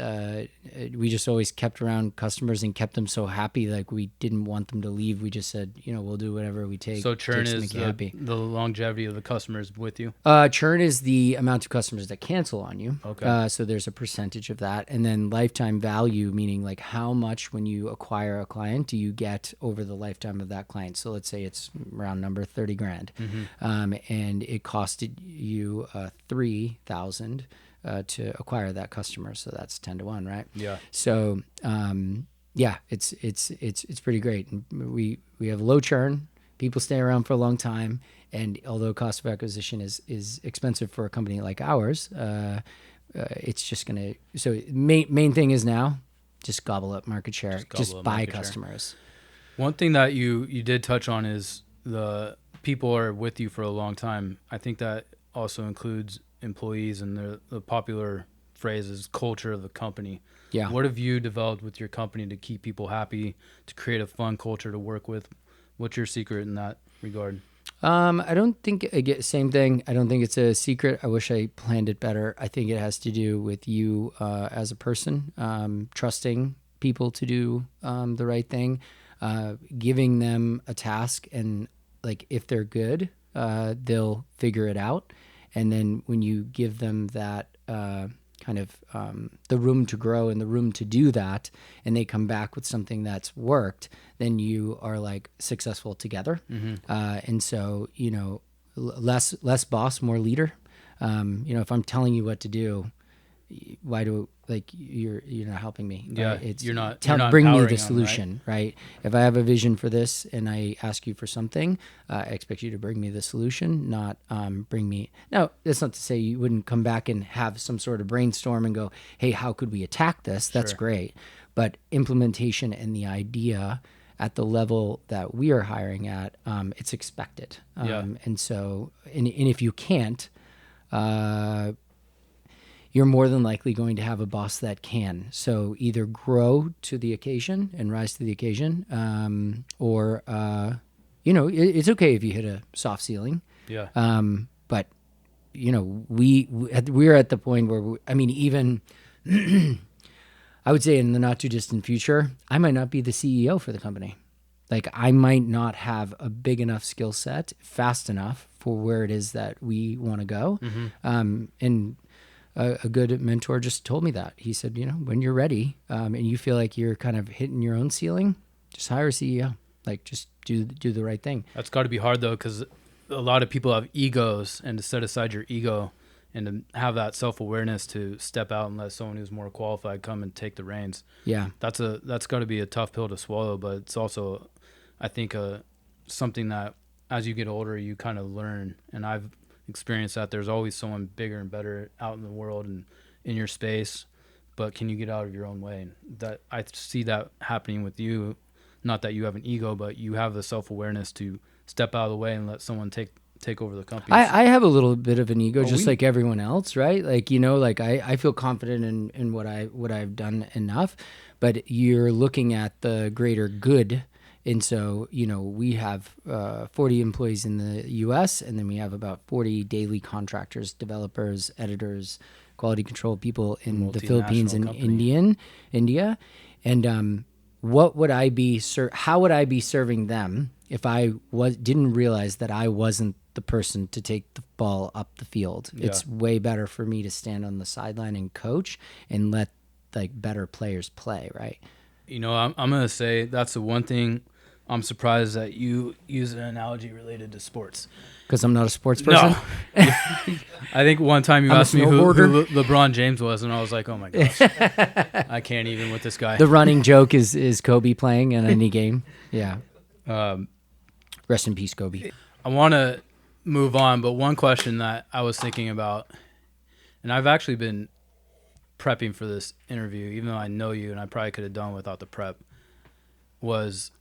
We just always kept around customers and kept them so happy. Like we didn't want them to leave. We just said, we'll do whatever we take. So churn is the longevity of the customers with you? Churn is the amount of customers that cancel on you. Okay. So there's a percentage of that. And then lifetime value, meaning like how much when you acquire a client do you get over the lifetime of that client. So let's say it's round number $30,000. And it costed you $3,000 to acquire that customer, so that's 10-to-1, right? Yeah. So it's pretty great. We have low churn. People stay around for a long time, and although cost of acquisition is expensive for a company like ours, it's just gonna. So main thing is now just gobble up market share, just buy customers. One thing that you did touch on is the people are with you for a long time. I think that also includes employees, and the popular phrase is culture of the company. Yeah. What have you developed with your company to keep people happy, to create a fun culture to work with? What's your secret in that regard? I don't think same thing. I don't think it's a secret. I wish I planned it better. I think it has to do with you as a person, trusting people to do the right thing, giving them a task, and like if they're good, they'll figure it out. And then when you give them that kind of the room to grow and the room to do that, and they come back with something that's worked, then you are like successful together. And so, you know, less boss, more leader. You know, if I'm telling you what to do, why do like you're not helping me? Yeah, right? It's you're not bring me empowering the them, solution, right? If I have a vision for this and I ask you for something, I expect you to bring me the solution, not bring me. Now, that's not to say you wouldn't come back and have some sort of brainstorm and go, "Hey, how could we attack this?" That's great, but implementation and the idea at the level that we are hiring at, it's expected. And so, and if you can't, you're more than likely going to have a boss that can. So either grow to the occasion and rise to the occasion, or, you know, it's okay if you hit a soft ceiling. Yeah. But, you know, we're at the point where, I mean, even I would say in the not too distant future, I might not be the CEO for the company. Like I might not have a big enough skill set fast enough for where it is that we want to go. And a good mentor just told me that. He said, you know, when you're ready and you feel like you're kind of hitting your own ceiling, just hire a CEO. Like just do the right thing. That's got to be hard though, because a lot of people have egos, and to set aside your ego and to have that self-awareness to step out and let someone who's more qualified come and take the reins. Yeah. That's got to be a tough pill to swallow, but it's also, I think, something that as you get older, you kind of learn. And I've experienced that there's always someone bigger and better out in the world and in your space, but can you get out of your own way? And that I see that happening with you. Not that you have an ego, but you have the self-awareness to step out of the way and let someone take over the company. I have a little bit of an ego, just like everyone else, right? Like, you know, like I feel confident in what I've done enough, but you're looking at the greater good. And so, you know, we have 40 employees in the U.S., and then we have about 40 daily contractors, developers, editors, quality control people in the Philippines and India. And what would I be? How would I be serving them if I didn't realize that I wasn't the person to take the ball up the field? Yeah. It's way better for me to stand on the sideline and coach and let like better players play, right? You know, I'm gonna say that's the one thing. I'm surprised that you use an analogy related to sports. Because I'm not a sports person? No. I think one time you asked me who LeBron James was, and I was like, oh my gosh, I can't even with this guy. The running joke is Kobe playing in any game. Yeah. Rest in peace, Kobe. I want to move on, but one question that I was thinking about, and I've actually been prepping for this interview, even though I know you, and I probably could have done without the prep, was...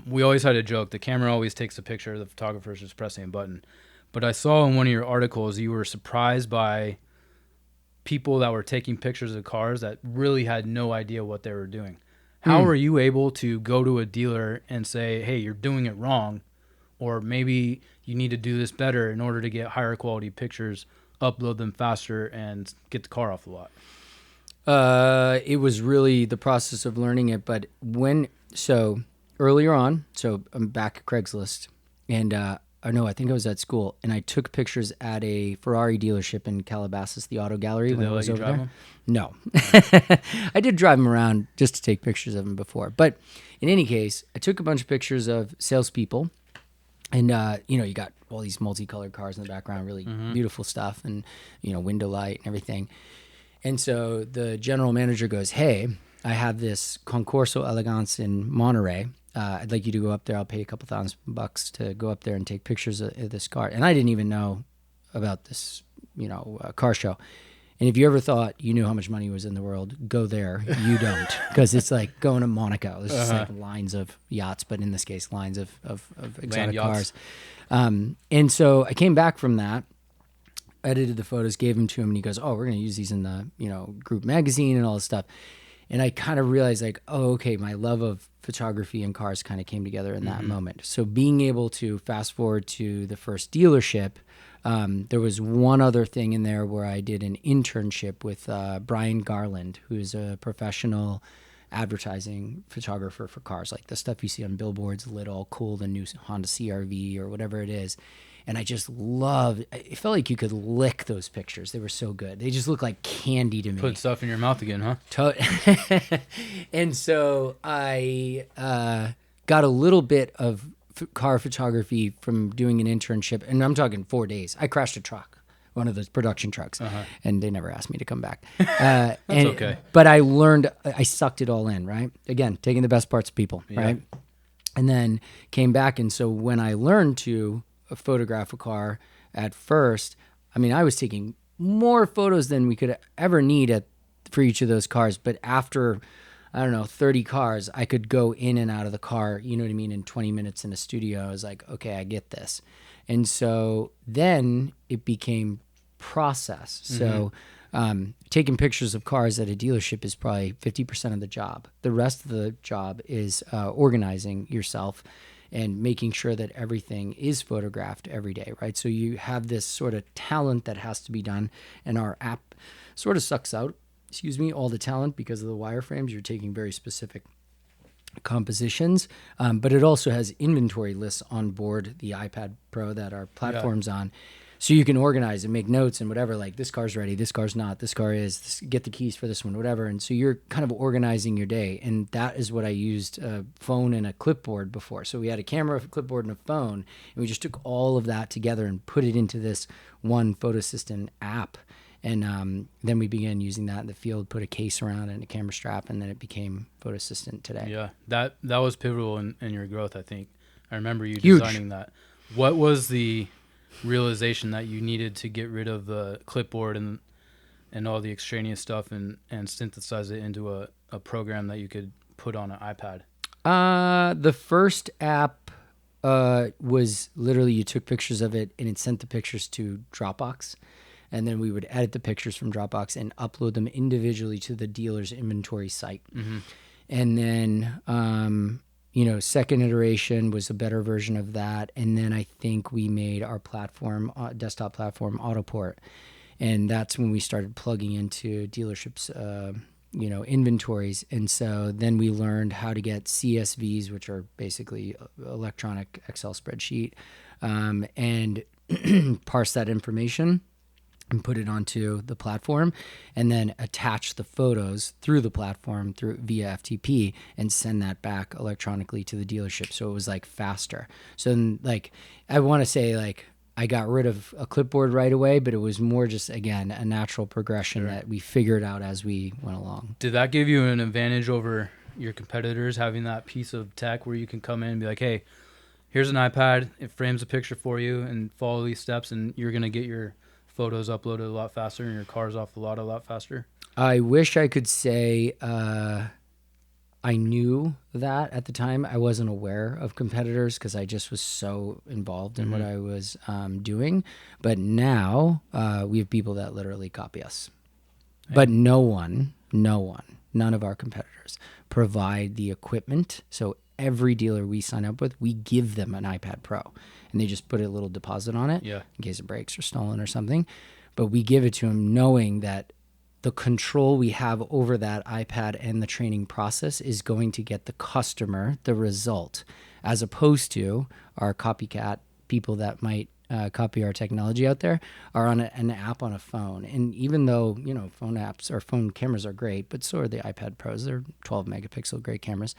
we always had a joke. The camera always takes a picture. The photographer's just pressing a button. But I saw in one of your articles you were surprised by people that were taking pictures of cars that really had no idea what they were doing. How were you able to go to a dealer and say, hey, you're doing it wrong, or maybe you need to do this better in order to get higher quality pictures, upload them faster, and get the car off the lot? It was really the process of learning it. But earlier on, so I'm back at Craigslist, and I think I was at school, and I took pictures at a Ferrari dealership in Calabasas, the Auto Gallery. Did they let you drive them? No. I did drive them around just to take pictures of them before. But in any case, I took a bunch of pictures of salespeople, and, you know, you got all these multicolored cars in the background, really beautiful stuff, and, you know, window light and everything. And so the general manager goes, hey, I have this Concorso Elegance in Monterey. I'd like you to go up there. I'll pay a couple $1,000 to go up there and take pictures of this car. And I didn't even know about this, you know, car show. And if you ever thought you knew how much money was in the world, go there. You don't, because it's like going to Monaco. There's just like lines of yachts, but in this case, lines of exotic cars. And so I came back from that, edited the photos, gave them to him, and he goes, "Oh, we're going to use these in the, group magazine and all this stuff." And I kind of realized like, oh, okay, my love of photography and cars kind of came together in that moment. So being able to fast forward to the first dealership, there was one other thing in there where I did an internship with Brian Garland, who's a professional advertising photographer for cars, like the stuff you see on billboards, lit all cool, the new Honda CRV or whatever it is. And I just loved, it felt like you could lick those pictures. They were so good. They just looked like candy to me. Put stuff in your mouth again, huh? And so I got a little bit of car photography from doing an internship. And I'm talking 4 days. I crashed a truck, one of those production trucks. And they never asked me to come back. That's okay. But I learned, I sucked it all in, right? Again, taking the best parts of people, right? And then came back. And so when I learned to photograph a car at first, I mean, I was taking more photos than we could ever need for each of those cars. But after, I don't know, 30 cars, I could go in and out of the car, you know what I mean, in 20 minutes in a studio. I was like, okay, I get this. And so then it became process. So taking pictures of cars at a dealership is probably 50% of the job. The rest of the job is organizing yourself and making sure that everything is photographed every day, right? So you have this sort of talent that has to be done, and our app sort of sucks out, all the talent because of the wireframes. You're taking very specific compositions, but it also has inventory lists on board the iPad Pro that our platform's on. So you can organize and make notes and whatever, like this car's ready, this car's not, this car is, get the keys for this one, whatever. And so you're kind of organizing your day. And that is what I used a phone and a clipboard before. So we had a camera, a clipboard, and a phone. And we just took all of that together and put it into this one Photo Assistant app. And then we began using that in the field, put a case around and a camera strap, and then it became Photo Assistant today. Yeah, that was pivotal in your growth, I think. I remember you designing that. What was the realization that you needed to get rid of the clipboard and all the extraneous stuff and synthesize it into a program that you could put on an iPad? The first app was literally you took pictures of it and it sent the pictures to Dropbox, and then we would edit the pictures from Dropbox and upload them individually to the dealer's inventory site. And then second iteration was a better version of that. And then I think we made our platform, desktop platform, Autoport. And that's when we started plugging into dealerships, inventories. And so then we learned how to get CSVs, which are basically electronic Excel spreadsheet, and parse that information and put it onto the platform, and then attach the photos through the platform via FTP and send that back electronically to the dealership. So it was like faster. So then, like, I want to say like I got rid of a clipboard right away, but it was more just, again, a natural progression that we figured out as we went along. Did that give you an advantage over your competitors, having that piece of tech where you can come in and be like, hey, here's an iPad, it frames a picture for you and follow these steps, and you're going to get your photos uploaded a lot faster and your cars off the lot a lot faster? I wish I could say I knew that at the time. I wasn't aware of competitors because I just was so involved in what I was doing. But now we have people that literally copy us. But none of our competitors provide the equipment. So every dealer we sign up with, we give them an iPad Pro, and they just put a little deposit on it in case it breaks or stolen or something. But we give it to them knowing that the control we have over that iPad and the training process is going to get the customer the result, as opposed to our copycat people that might copy our technology out there are on an app on a phone. And even though, phone apps or phone cameras are great, but so are the iPad Pros. They're 12 megapixel, great cameras.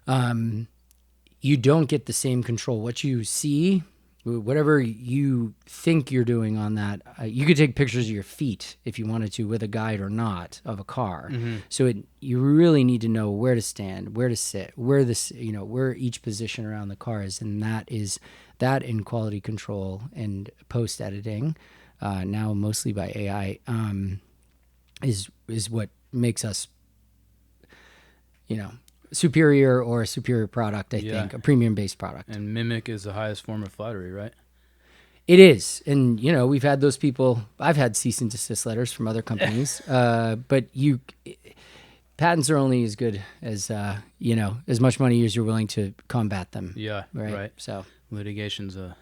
You don't get the same control. What you see, whatever you think you're doing on that, you could take pictures of your feet if you wanted to with a guide or not of a car. So you really need to know where to stand, where to sit, where each position around the car is. And that in quality control and post editing, now mostly by AI, is what makes us, superior or a superior product, I think, a premium-based product. And mimic is the highest form of flattery, right? It is. And, we've had those people. I've had cease and desist letters from other companies. But patents are only as good as, as much money as you're willing to combat them. Yeah, right. So litigation's a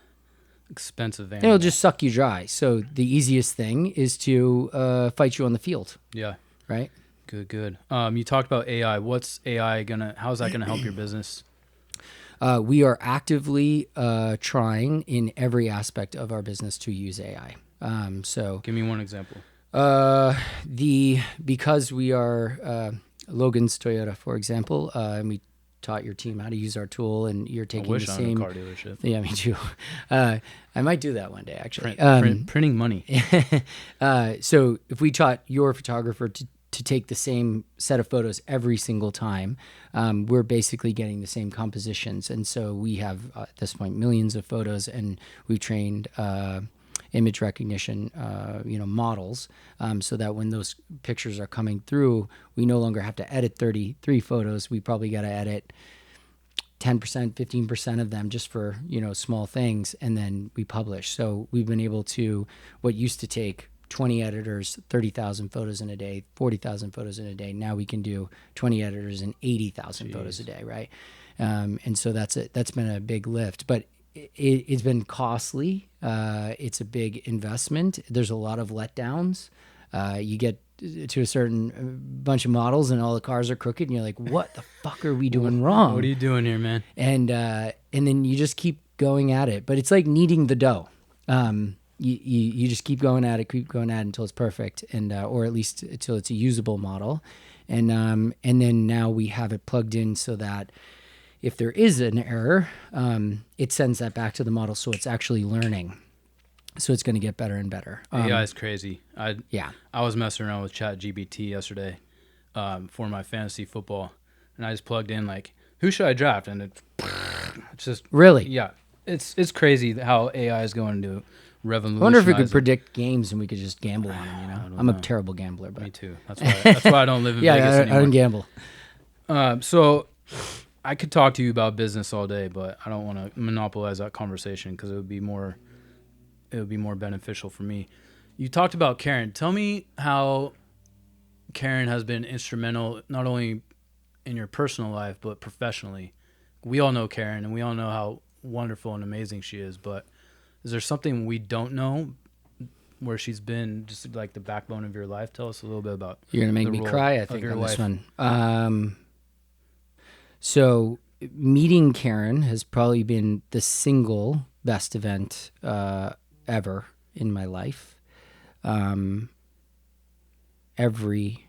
expensive animal. It'll just suck you dry. So the easiest thing is to fight you on the field. Yeah. Right? Good. You talked about AI. How's that gonna help your business? We are actively trying in every aspect of our business to use AI. So give me one example. Because we are Logan's Toyota, for example, and we taught your team how to use our tool, and you're taking the same. I wish I owned a car dealership. Yeah, me too. I might do that one day, actually. Printing money. So if we taught your photographer to take the same set of photos every single time, we're basically getting the same compositions. And so we have, at this point, millions of photos, and we've trained image recognition, models, so that when those pictures are coming through, we no longer have to edit 33 photos. We probably got to edit 10%, 15% of them just for, small things, and then we publish. So we've been able to, what used to take 20 editors, 30,000 photos in a day, 40,000 photos in a day. Now we can do 20 editors and 80,000 photos a day, right? And so that's been a big lift, but it's been costly. It's a big investment. There's a lot of letdowns. You get to a certain bunch of models and all the cars are crooked, and you're like, what the fuck are we doing wrong? What are you doing here, man? And then you just keep going at it. But it's like kneading the dough. You just keep going at it until it's perfect, and or at least until it's a usable model, and then now we have it plugged in so that if there is an error, it sends that back to the model, so it's actually learning, so it's going to get better and better. AI is crazy. I was messing around with ChatGPT yesterday for my fantasy football, and I just plugged in like, who should I draft, and it's just really it's crazy how AI is going to revolutionize. I wonder if we could predict games and we could just gamble on them. I'm a terrible gambler, but me too. That's why I don't live in Vegas anymore. I don't gamble. So I could talk to you about business all day, but I don't want to monopolize that conversation because it would be more beneficial for me. You talked about Karen. Tell me how Karen has been instrumental not only in your personal life but professionally. We all know Karen, and we all know how wonderful and amazing she is, but is there something we don't know where she's been just like the backbone of your life? Tell us a little bit about. You're going to make me cry, I think, on this one. So meeting Karen has probably been the single best event ever in my life. Every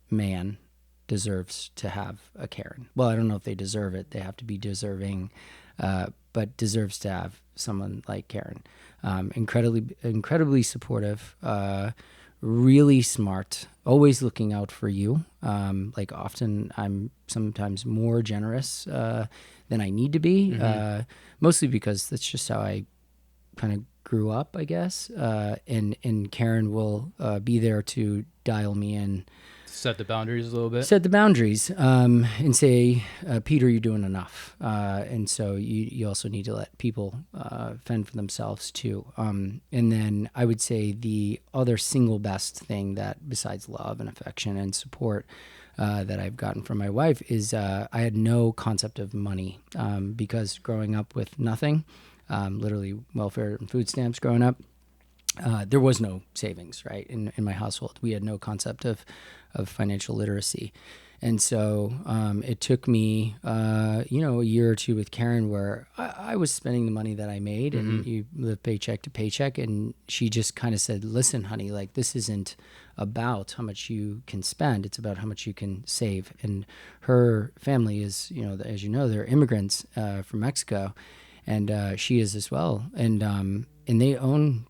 man deserves to have a Karen. Well, I don't know if they deserve it. They have to be deserving, but deserves to have someone like Karen. Incredibly supportive, really smart, always looking out for you. Like often I'm sometimes more generous than I need to be, mostly because that's just how I kind of grew up, I guess. And Karen will be there to dial me in. Set the boundaries a little bit. Set the boundaries and say, Peter, you're doing enough. And so you also need to let people fend for themselves too. And then I would say the other single best thing that besides love and affection and support that I've gotten from my wife is I had no concept of money because growing up with nothing, literally welfare and food stamps growing up, there was no savings, right? In my household, we had no concept of financial literacy. And so it took me, a year or two with Karen where I was spending the money that I made and you live paycheck to paycheck. And she just kind of said, listen, honey, like this isn't about how much you can spend. It's about how much you can save. And her family is, as you know, they're immigrants from Mexico. And she is as well. And they own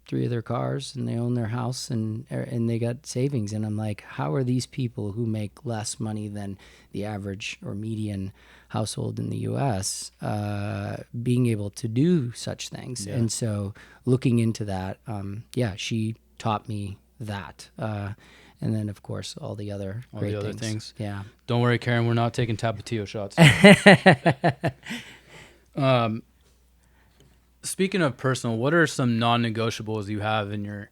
three of their cars, and they own their house, and they got savings. And I'm like, how are these people who make less money than the average or median household in the U.S. Being able to do such things? Yeah. And so looking into that, she taught me that. And then, of course, all the other things. Yeah. Don't worry, Karen, we're not taking Tapatio shots. speaking of personal, what are some non-negotiables you have in your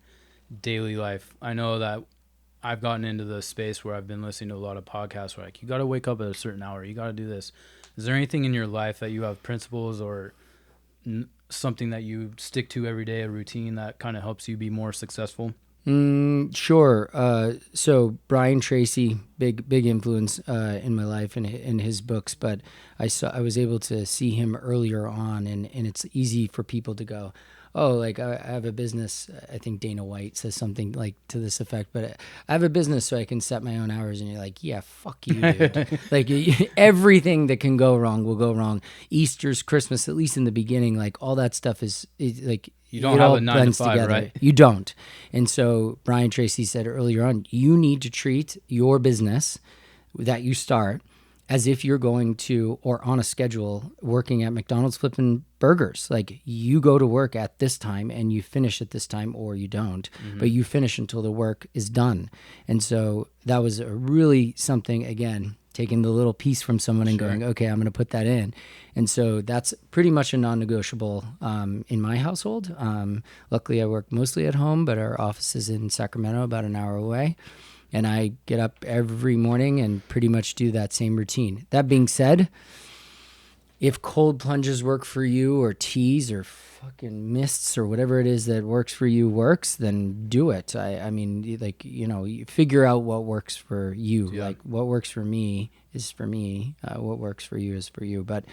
daily life? I know that I've gotten into the space where I've been listening to a lot of podcasts where like, you got to wake up at a certain hour. You got to do this. Is there anything in your life that you have principles or something that you stick to every day, a routine that kind of helps you be more successful? Sure. So Brian Tracy, big influence in my life and in his books, but I was able to see him earlier on, and it's easy for people to go, oh, like I have a business. I think Dana White says something like to this effect, but I have a business so I can set my own hours. And you're like, yeah, fuck you, dude. Like everything that can go wrong will go wrong. Easter's, Christmas, at least in the beginning, like all that stuff is like, you don't have a 9 to 5, together. Right? You don't. And so Brian Tracy said earlier on, you need to treat your business that you start as if you're going to, or on a schedule, working at McDonald's flipping burgers. Like you go to work at this time and you finish at this time, or you don't, but you finish until the work is done. And so that was a really something, again, taking the little piece from someone and going, okay, I'm going to put that in. And so that's pretty much a non-negotiable in my household. Luckily, I work mostly at home, but our office is in Sacramento, about an hour away. And I get up every morning and pretty much do that same routine. That being said, if cold plunges work for you, or teas or fucking mists or whatever it is that works for you works, then do it. I mean, like, you figure out what works for you. Yeah. Like what works for me is for me. What works for you is for you. But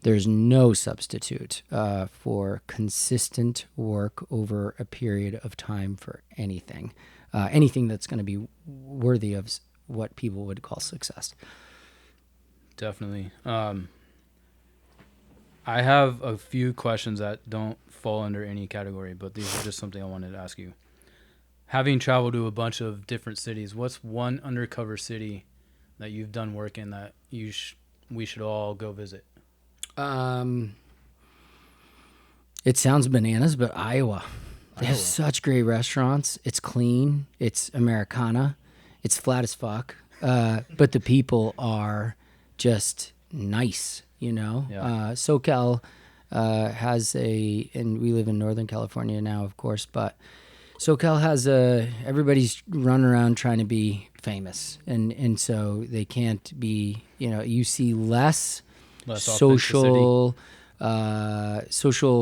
there's no substitute for consistent work over a period of time for anything. Anything that's going to be worthy of what people would call success. Definitely. I have a few questions that don't fall under any category, but these are just something I wanted to ask you. Having traveled to a bunch of different cities, what's one undercover city that you've done work in that we should all go visit? It sounds bananas, but Iowa. They have such great restaurants. It's clean. It's Americana. It's flat as fuck. But the people are just nice, Yeah. SoCal has and we live in Northern California now, of course, but SoCal has everybody's running around trying to be famous. And so they can't be, you see less social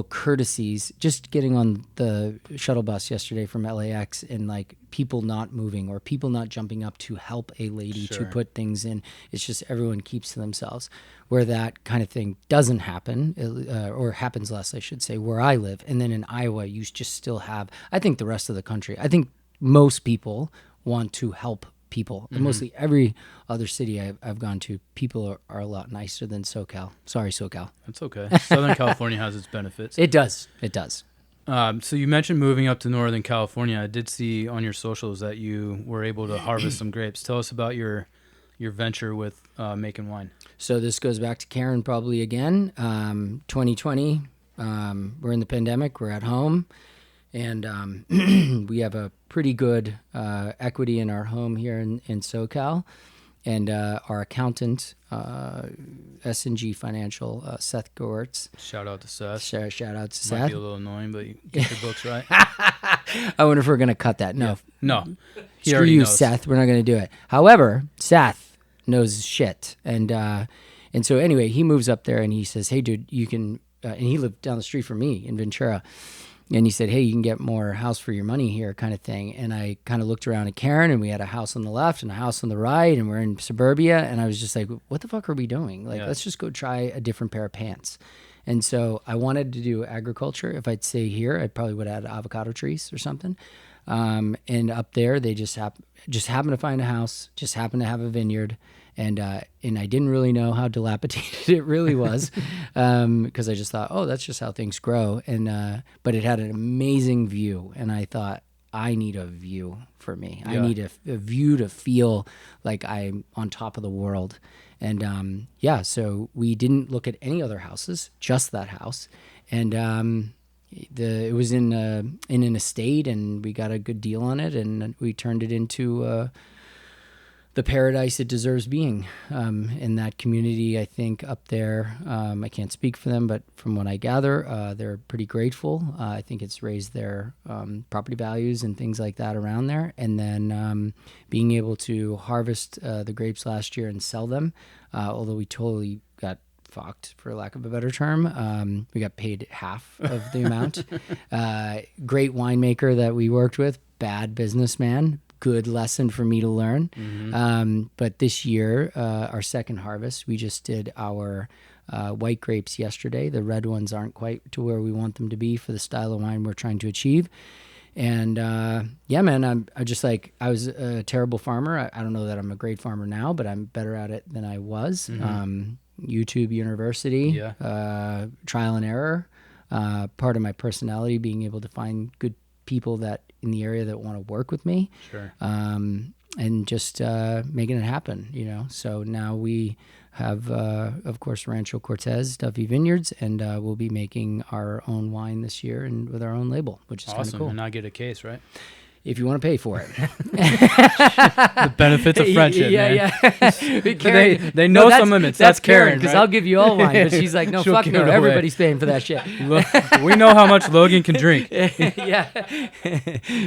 courtesies. Just getting on the shuttle bus yesterday from LAX and like people not moving or people not jumping up to help a lady to put things in. It's just everyone keeps to themselves, where that kind of thing doesn't happen, or happens less, I should say, where I live. And then in Iowa, you just still have, I think the rest of the country, I think most people want to help people. And mostly every other city I've gone to, people are a lot nicer than SoCal. Sorry, SoCal. That's okay. Southern California has its benefits. It does. So you mentioned moving up to Northern California. I did see on your socials that you were able to harvest some grapes. Tell us about your venture with making wine. So this goes back to Karen probably again. 2020, we're in the pandemic. We're at home. And we have a pretty good equity in our home here in SoCal. And our accountant, S&G Financial, Seth Goertz. Shout out to Seth. Shout out to Seth. Might be a little annoying, but you get your books right. I wonder if we're going to cut that. No. Yeah. No. Screw you, knows. Seth. We're not going to do it. However, Seth knows shit. And so anyway, he moves up there and he says, hey, dude, you can... and he lived down the street from me in Ventura. And he said, hey, you can get more house for your money here kind of thing. And I kind of looked around at Karen, and we had a house on the left and a house on the right, and we're in suburbia. And I was just like, what the fuck are we doing? Like, let's just go try a different pair of pants. And so I wanted to do agriculture. If I'd stay here, I probably would have had avocado trees or something. And up there, they just happened to find a house, just happened to have a vineyard. And I didn't really know how dilapidated it really was, because I just thought, oh, that's just how things grow. And but it had an amazing view, and I thought, I need a view for me. Yeah. I need a view to feel like I'm on top of the world. And so we didn't look at any other houses, just that house. And it was in an estate, and we got a good deal on it, and we turned it into the paradise it deserves being. In that community, I think up there, I can't speak for them, but from what I gather, they're pretty grateful. I think it's raised their property values and things like that around there. And then being able to harvest the grapes last year and sell them, although we totally got fucked, for lack of a better term. We got paid half of the amount. Great winemaker that we worked with, bad businessman. Good lesson for me to learn. But this year, our second harvest, we just did our white grapes yesterday. The red ones aren't quite to where we want them to be for the style of wine we're trying to achieve. And yeah, man, I'm just like, I was a terrible farmer. I don't know that I'm a great farmer now, but I'm better at it than I was. YouTube University, trial and error, part of my personality, being able to find good people that in the area that want to work with me, and just making it happen, you know. So now we have, of course, Rancho Cortez, Duffy Vineyards, and we'll be making our own wine this year and with our own label, which is kind of cool. And I get a case, right? If you want to pay for it. The benefits of friendship, man. Yeah. Karen, they know some limits. That's Karen, because right? I'll give you all wine. But she's like, no, fuck no. Everybody's paying for that shit. We know how much Logan can drink. Yeah.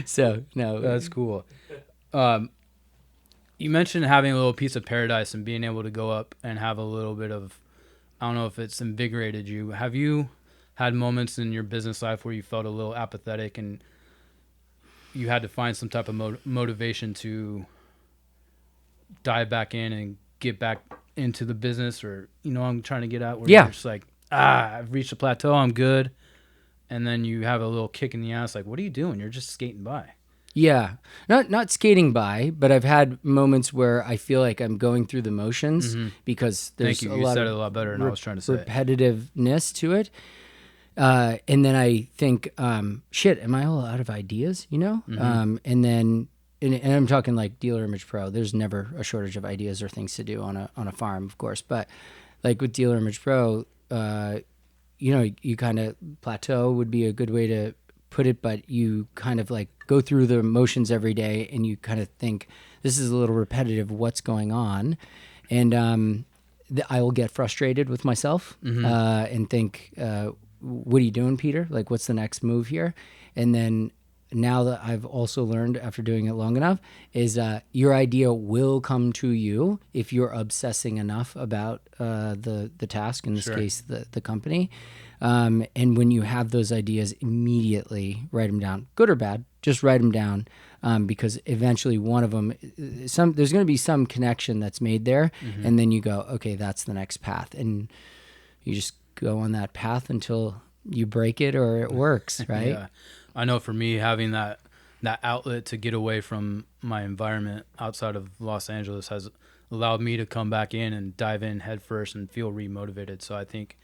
So, no. That's cool. You mentioned having a little piece of paradise and being able to go up and have a little bit of, I don't know if it's invigorated you. Have you had moments in your business life where you felt a little apathetic and you had to find some type of motivation to dive back in and get back into the business, or, you know, I'm trying to get out where you're just like, I've reached a plateau, I'm good. And then you have a little kick in the ass, like, what are you doing? You're just skating by. Yeah. Not skating by, but I've had moments where I feel like I'm going through the motions because there's a lot you said it a lot better than I was trying to say. Repetitiveness to it. And then I think, shit, am I all out of ideas, you know? And then, and I'm talking like Dealer Image Pro, there's never a shortage of ideas or things to do on a farm, of course. But like with Dealer Image Pro, you know, you kind of plateau would be a good way to put it, but you kind of like go through the motions every day and you kind of think, this is a little repetitive, what's going on? And I will get frustrated with myself and think, what are you doing, Peter? Like, what's the next move here? And then now that I've also learned after doing it long enough is your idea will come to you if you're obsessing enough about the task, in this case, the company. And when you have those ideas, immediately write them down, good or bad, just write them down. Because eventually one of them, there's going to be some connection that's made there. And then you go, okay, that's the next path. And you just go on that path until you break it or it works, right? Yeah. I know for me, having that outlet to get away from my environment outside of Los Angeles has allowed me to come back in and dive in head first and feel remotivated. So I think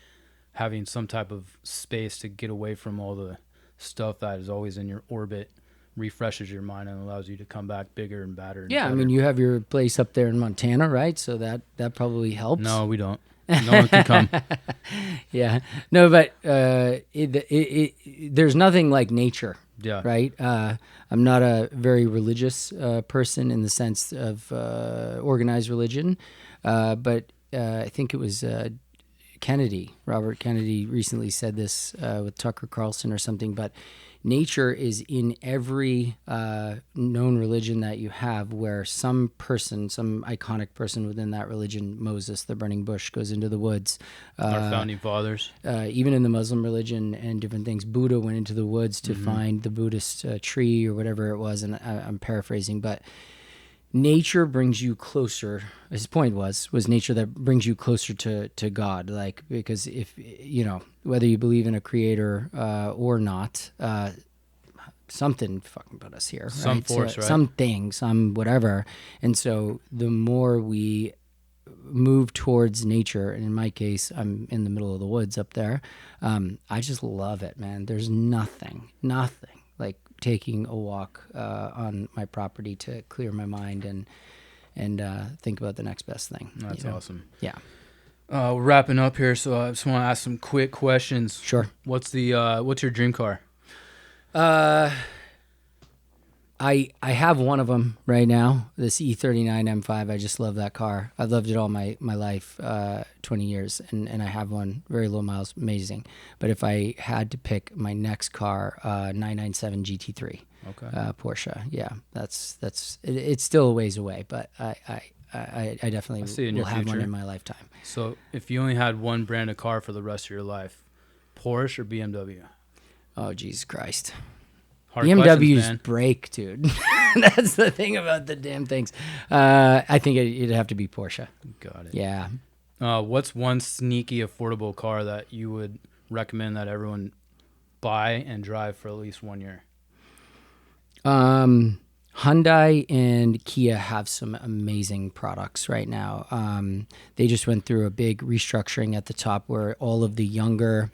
having some type of space to get away from all the stuff that is always in your orbit refreshes your mind and allows you to come back bigger and badder. Yeah, better. I mean, you have your place up there in Montana, right? So that probably helps. No, we don't. No one can come. Yeah. No, but there's nothing like nature. Yeah. Right? I'm not a very religious person in the sense of organized religion, but I think it was Robert Kennedy recently said this with Tucker Carlson or something, but nature is in every known religion that you have, where some person, some iconic person within that religion, Moses, the burning bush, goes into the woods. Our founding fathers. Even in the Muslim religion and different things, Buddha went into the woods to find the Buddhist tree or whatever it was, and I'm paraphrasing, but nature brings you closer. His point was nature that brings you closer to God. Like, because if, you know, whether you believe in a creator or not, something fucking put us here. Some right? force, right? Something, some whatever. And so the more we move towards nature, and in my case, I'm in the middle of the woods up there, I just love it, man. There's nothing like taking a walk on my property to clear my mind and think about the next best thing. That's awesome. Yeah. We're wrapping up here, so I just want to ask some quick questions. Sure. What's your dream car? I I have one of them right now, this E39 M5. I just love that car. I've loved it all my life, 20 years, and I have one, very low miles, amazing. But if I had to pick my next car, 997 GT3, Porsche, yeah, that's it's still a ways away, but I definitely will have one in my lifetime. So if you only had one brand of car for the rest of your life, Porsche or BMW? Oh, Jesus Christ. Hard BMW's break, dude. That's the thing about the damn things. I think it'd have to be Porsche. Got it. Yeah. What's one sneaky, affordable car that you would recommend that everyone buy and drive for at least 1 year? Hyundai and Kia have some amazing products right now. They just went through a big restructuring at the top where all of the younger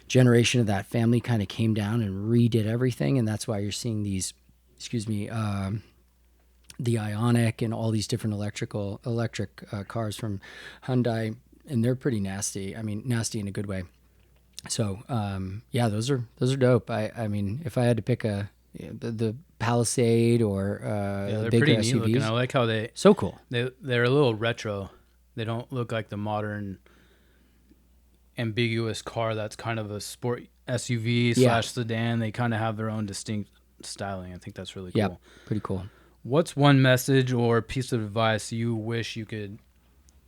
generation of that family kind of came down and redid everything, and that's why you're seeing these, the Ioniq and all these different electric cars from Hyundai, and they're pretty nasty. I mean, nasty in a good way. So yeah, those are dope. I mean, if I had to pick the Palisade or they're bigger pretty SUVs, neat looking. I like how so cool. They're a little retro. They don't look like the modern ambiguous car that's kind of a sport SUV / sedan. They kind of have their own distinct styling. I think that's really cool. Yeah, pretty cool. What's one message or piece of advice you wish you could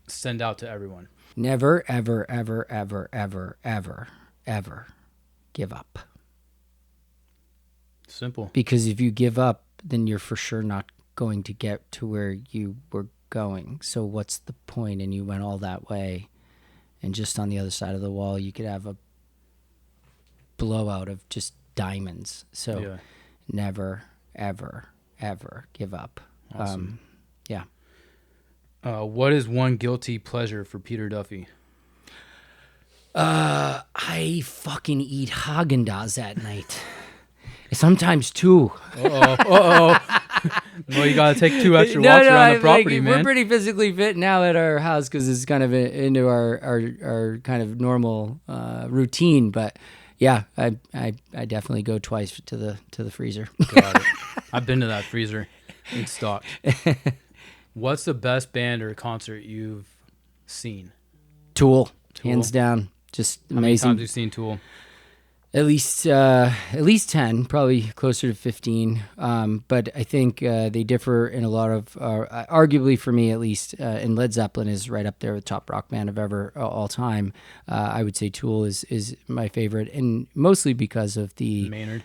send out to everyone? Never, ever, ever, ever, ever, ever, ever give up. Simple. Because if you give up, then you're for sure not going to get to where you were going. So what's the point? And you went all that way, and just on the other side of the wall, you could have a blowout of just diamonds. So never, ever, ever give up. Awesome. Yeah. What is one guilty pleasure for Peter Duffy? I fucking eat Haagen-Dazs at night. Sometimes two. Well, you got to take 2 extra walks around the property, man. We're pretty physically fit now at our house because it's kind of into our kind of normal routine. But yeah, I definitely go twice to the freezer. Got it. I've been to that freezer. It's stocked. What's the best band or concert you've seen? Tool. Hands down. Just amazing. How many times have you seen Tool? At least 10, probably closer to 15. But I think they differ in a lot of, arguably for me at least, and Led Zeppelin is right up there with top rock band of ever all time. I would say Tool is my favorite, and mostly because of the Maynard.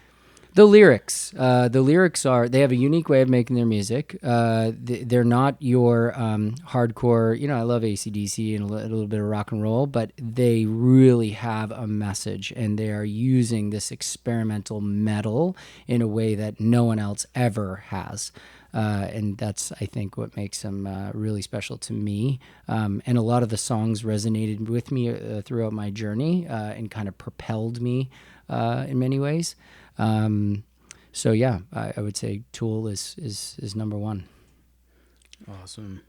The lyrics. The lyrics they have a unique way of making their music. They're not your hardcore, I love AC/DC and a little bit of rock and roll, but they really have a message, and they are using this experimental metal in a way that no one else ever has. And that's, I think, what makes them really special to me. And a lot of the songs resonated with me throughout my journey and kind of propelled me in many ways. So yeah, I would say Tool is number one. Awesome.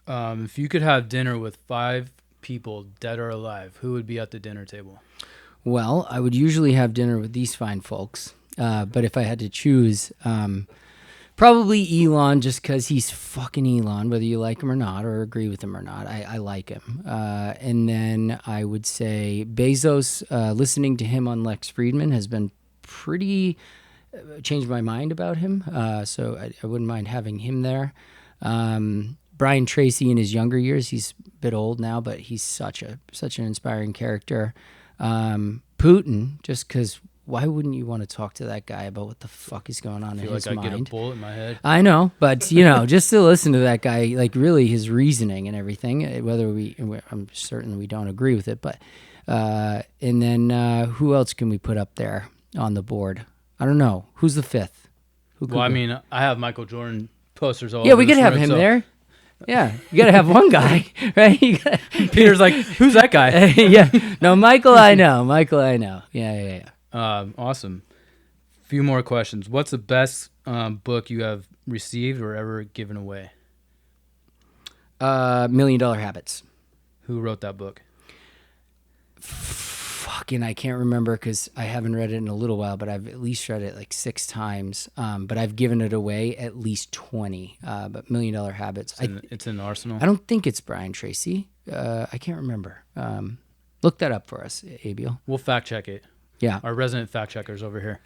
If you could have dinner with 5 people, dead or alive, who would be at the dinner table? Well, I would usually have dinner with these fine folks. But if I had to choose, probably Elon, just because he's fucking Elon, whether you like him or not, or agree with him or not. I like him. And then I would say Bezos, listening to him on Lex Fridman has been pretty changed my mind about him. So I wouldn't mind having him there. Brian Tracy in his younger years, he's a bit old now, but he's such an inspiring character. Putin, just because why wouldn't you want to talk to that guy about what the fuck is going on in his mind? I get a bullet in my head. I know, but just to listen to that guy, like really his reasoning and everything, whether I'm certain we don't agree with it, but and then who else can we put up there on the board? I don't know. Who's the 5th? I mean, I have Michael Jordan posters all over. Yeah, we could have him there. Yeah, you got to have one guy, right? Peter's like, who's that guy? Yeah. No, Michael, I know. Yeah. Awesome. Few more questions. What's the best book you have received or ever given away? $1 Million Habits. Who wrote that book? Fucking, I can't remember because I haven't read it in a little while, but I've at least read it like 6 times. But I've given it away at least 20. But $1 Million Habits. It's in the arsenal. I don't think it's Brian Tracy. I can't remember. Look that up for us, Abiel. We'll fact check it. Yeah. Our resident fact checkers over here.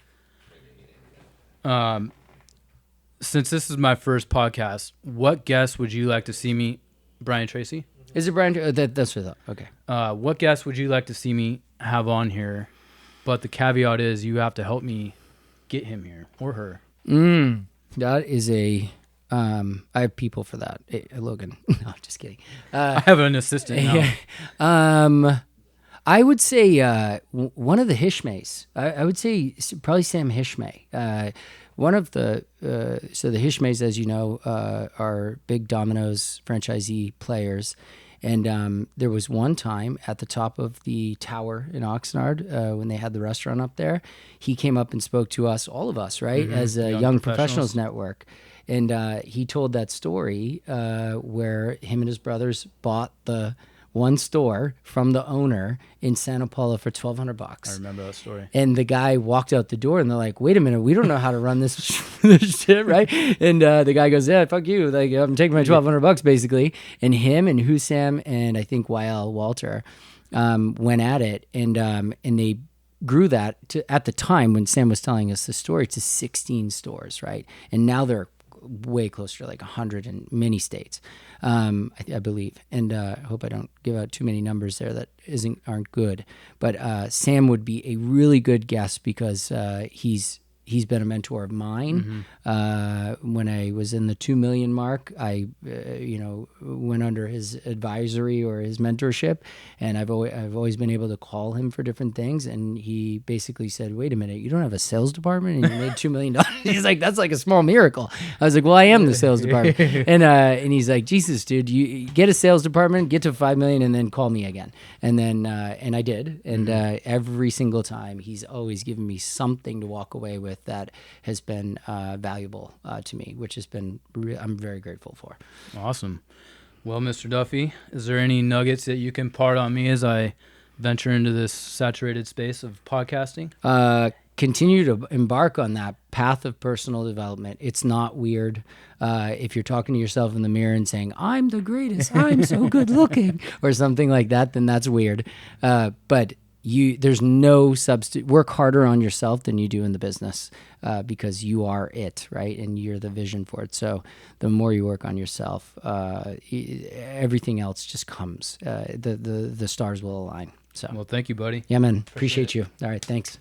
Since this is my first podcast, what guest would you like to see me, Brian Tracy? Is it Brian? That's what I thought. Okay. What guest would you like to see me have on here? But the caveat is you have to help me get him here or her. That is a... I have people for that. Hey, Logan. No, just kidding. I have an assistant now. Yeah. I would say one of the Hishmays. I would say probably Sam Hishmay. One of the so the Hishmays, as you know, are big Domino's franchisee players, and there was one time at the top of the tower in Oxnard when they had the restaurant up there, he came up and spoke to us, all of us, right, as a Young Professionals Network, and he told that story where him and his brothers bought the one store from the owner in Santa Paula for $1,200. I remember that story. And the guy walked out the door, and they're like, "Wait a minute, we don't know how to run this shit, right?" And the guy goes, "Yeah, fuck you. Like, I'm taking my $1,200 basically." And him and Hussam and I think YL Walter went at it, and they grew that to, at the time when Sam was telling us the story, to 16 stores, right? And now they're way closer to like 100 in many states, I believe. And I hope I don't give out too many numbers there that aren't good. But Sam would be a really good guest because he's been a mentor of mine. When I was in the 2 million mark, I went under his advisory or his mentorship, and I've always been able to call him for different things. And he basically said, "Wait a minute, you don't have a sales department and you made $2 million?" He's like, "That's like a small miracle." I was like, "Well, I am the sales department." And he's like, "Jesus, dude, you get a sales department, get to 5 million, and then call me again." And then and I did, and every single time he's always given me something to walk away with that has been valuable to me, which has been I'm very grateful for. Awesome. Well, Mr. Duffy, is there any nuggets that you can impart on me as I venture into this saturated space of podcasting? Continue to embark on that path of personal development. It's not weird. If you're talking to yourself in the mirror and saying, "I'm the greatest, I'm so good looking," or something like that, then that's weird. But there's no substitute. Work harder on yourself than you do in the business because you are it, right? And you're the vision for it. So the more you work on yourself, everything else just comes. The stars will align. So, well, thank you, buddy. Yeah, man. Appreciate you. All right. Thanks.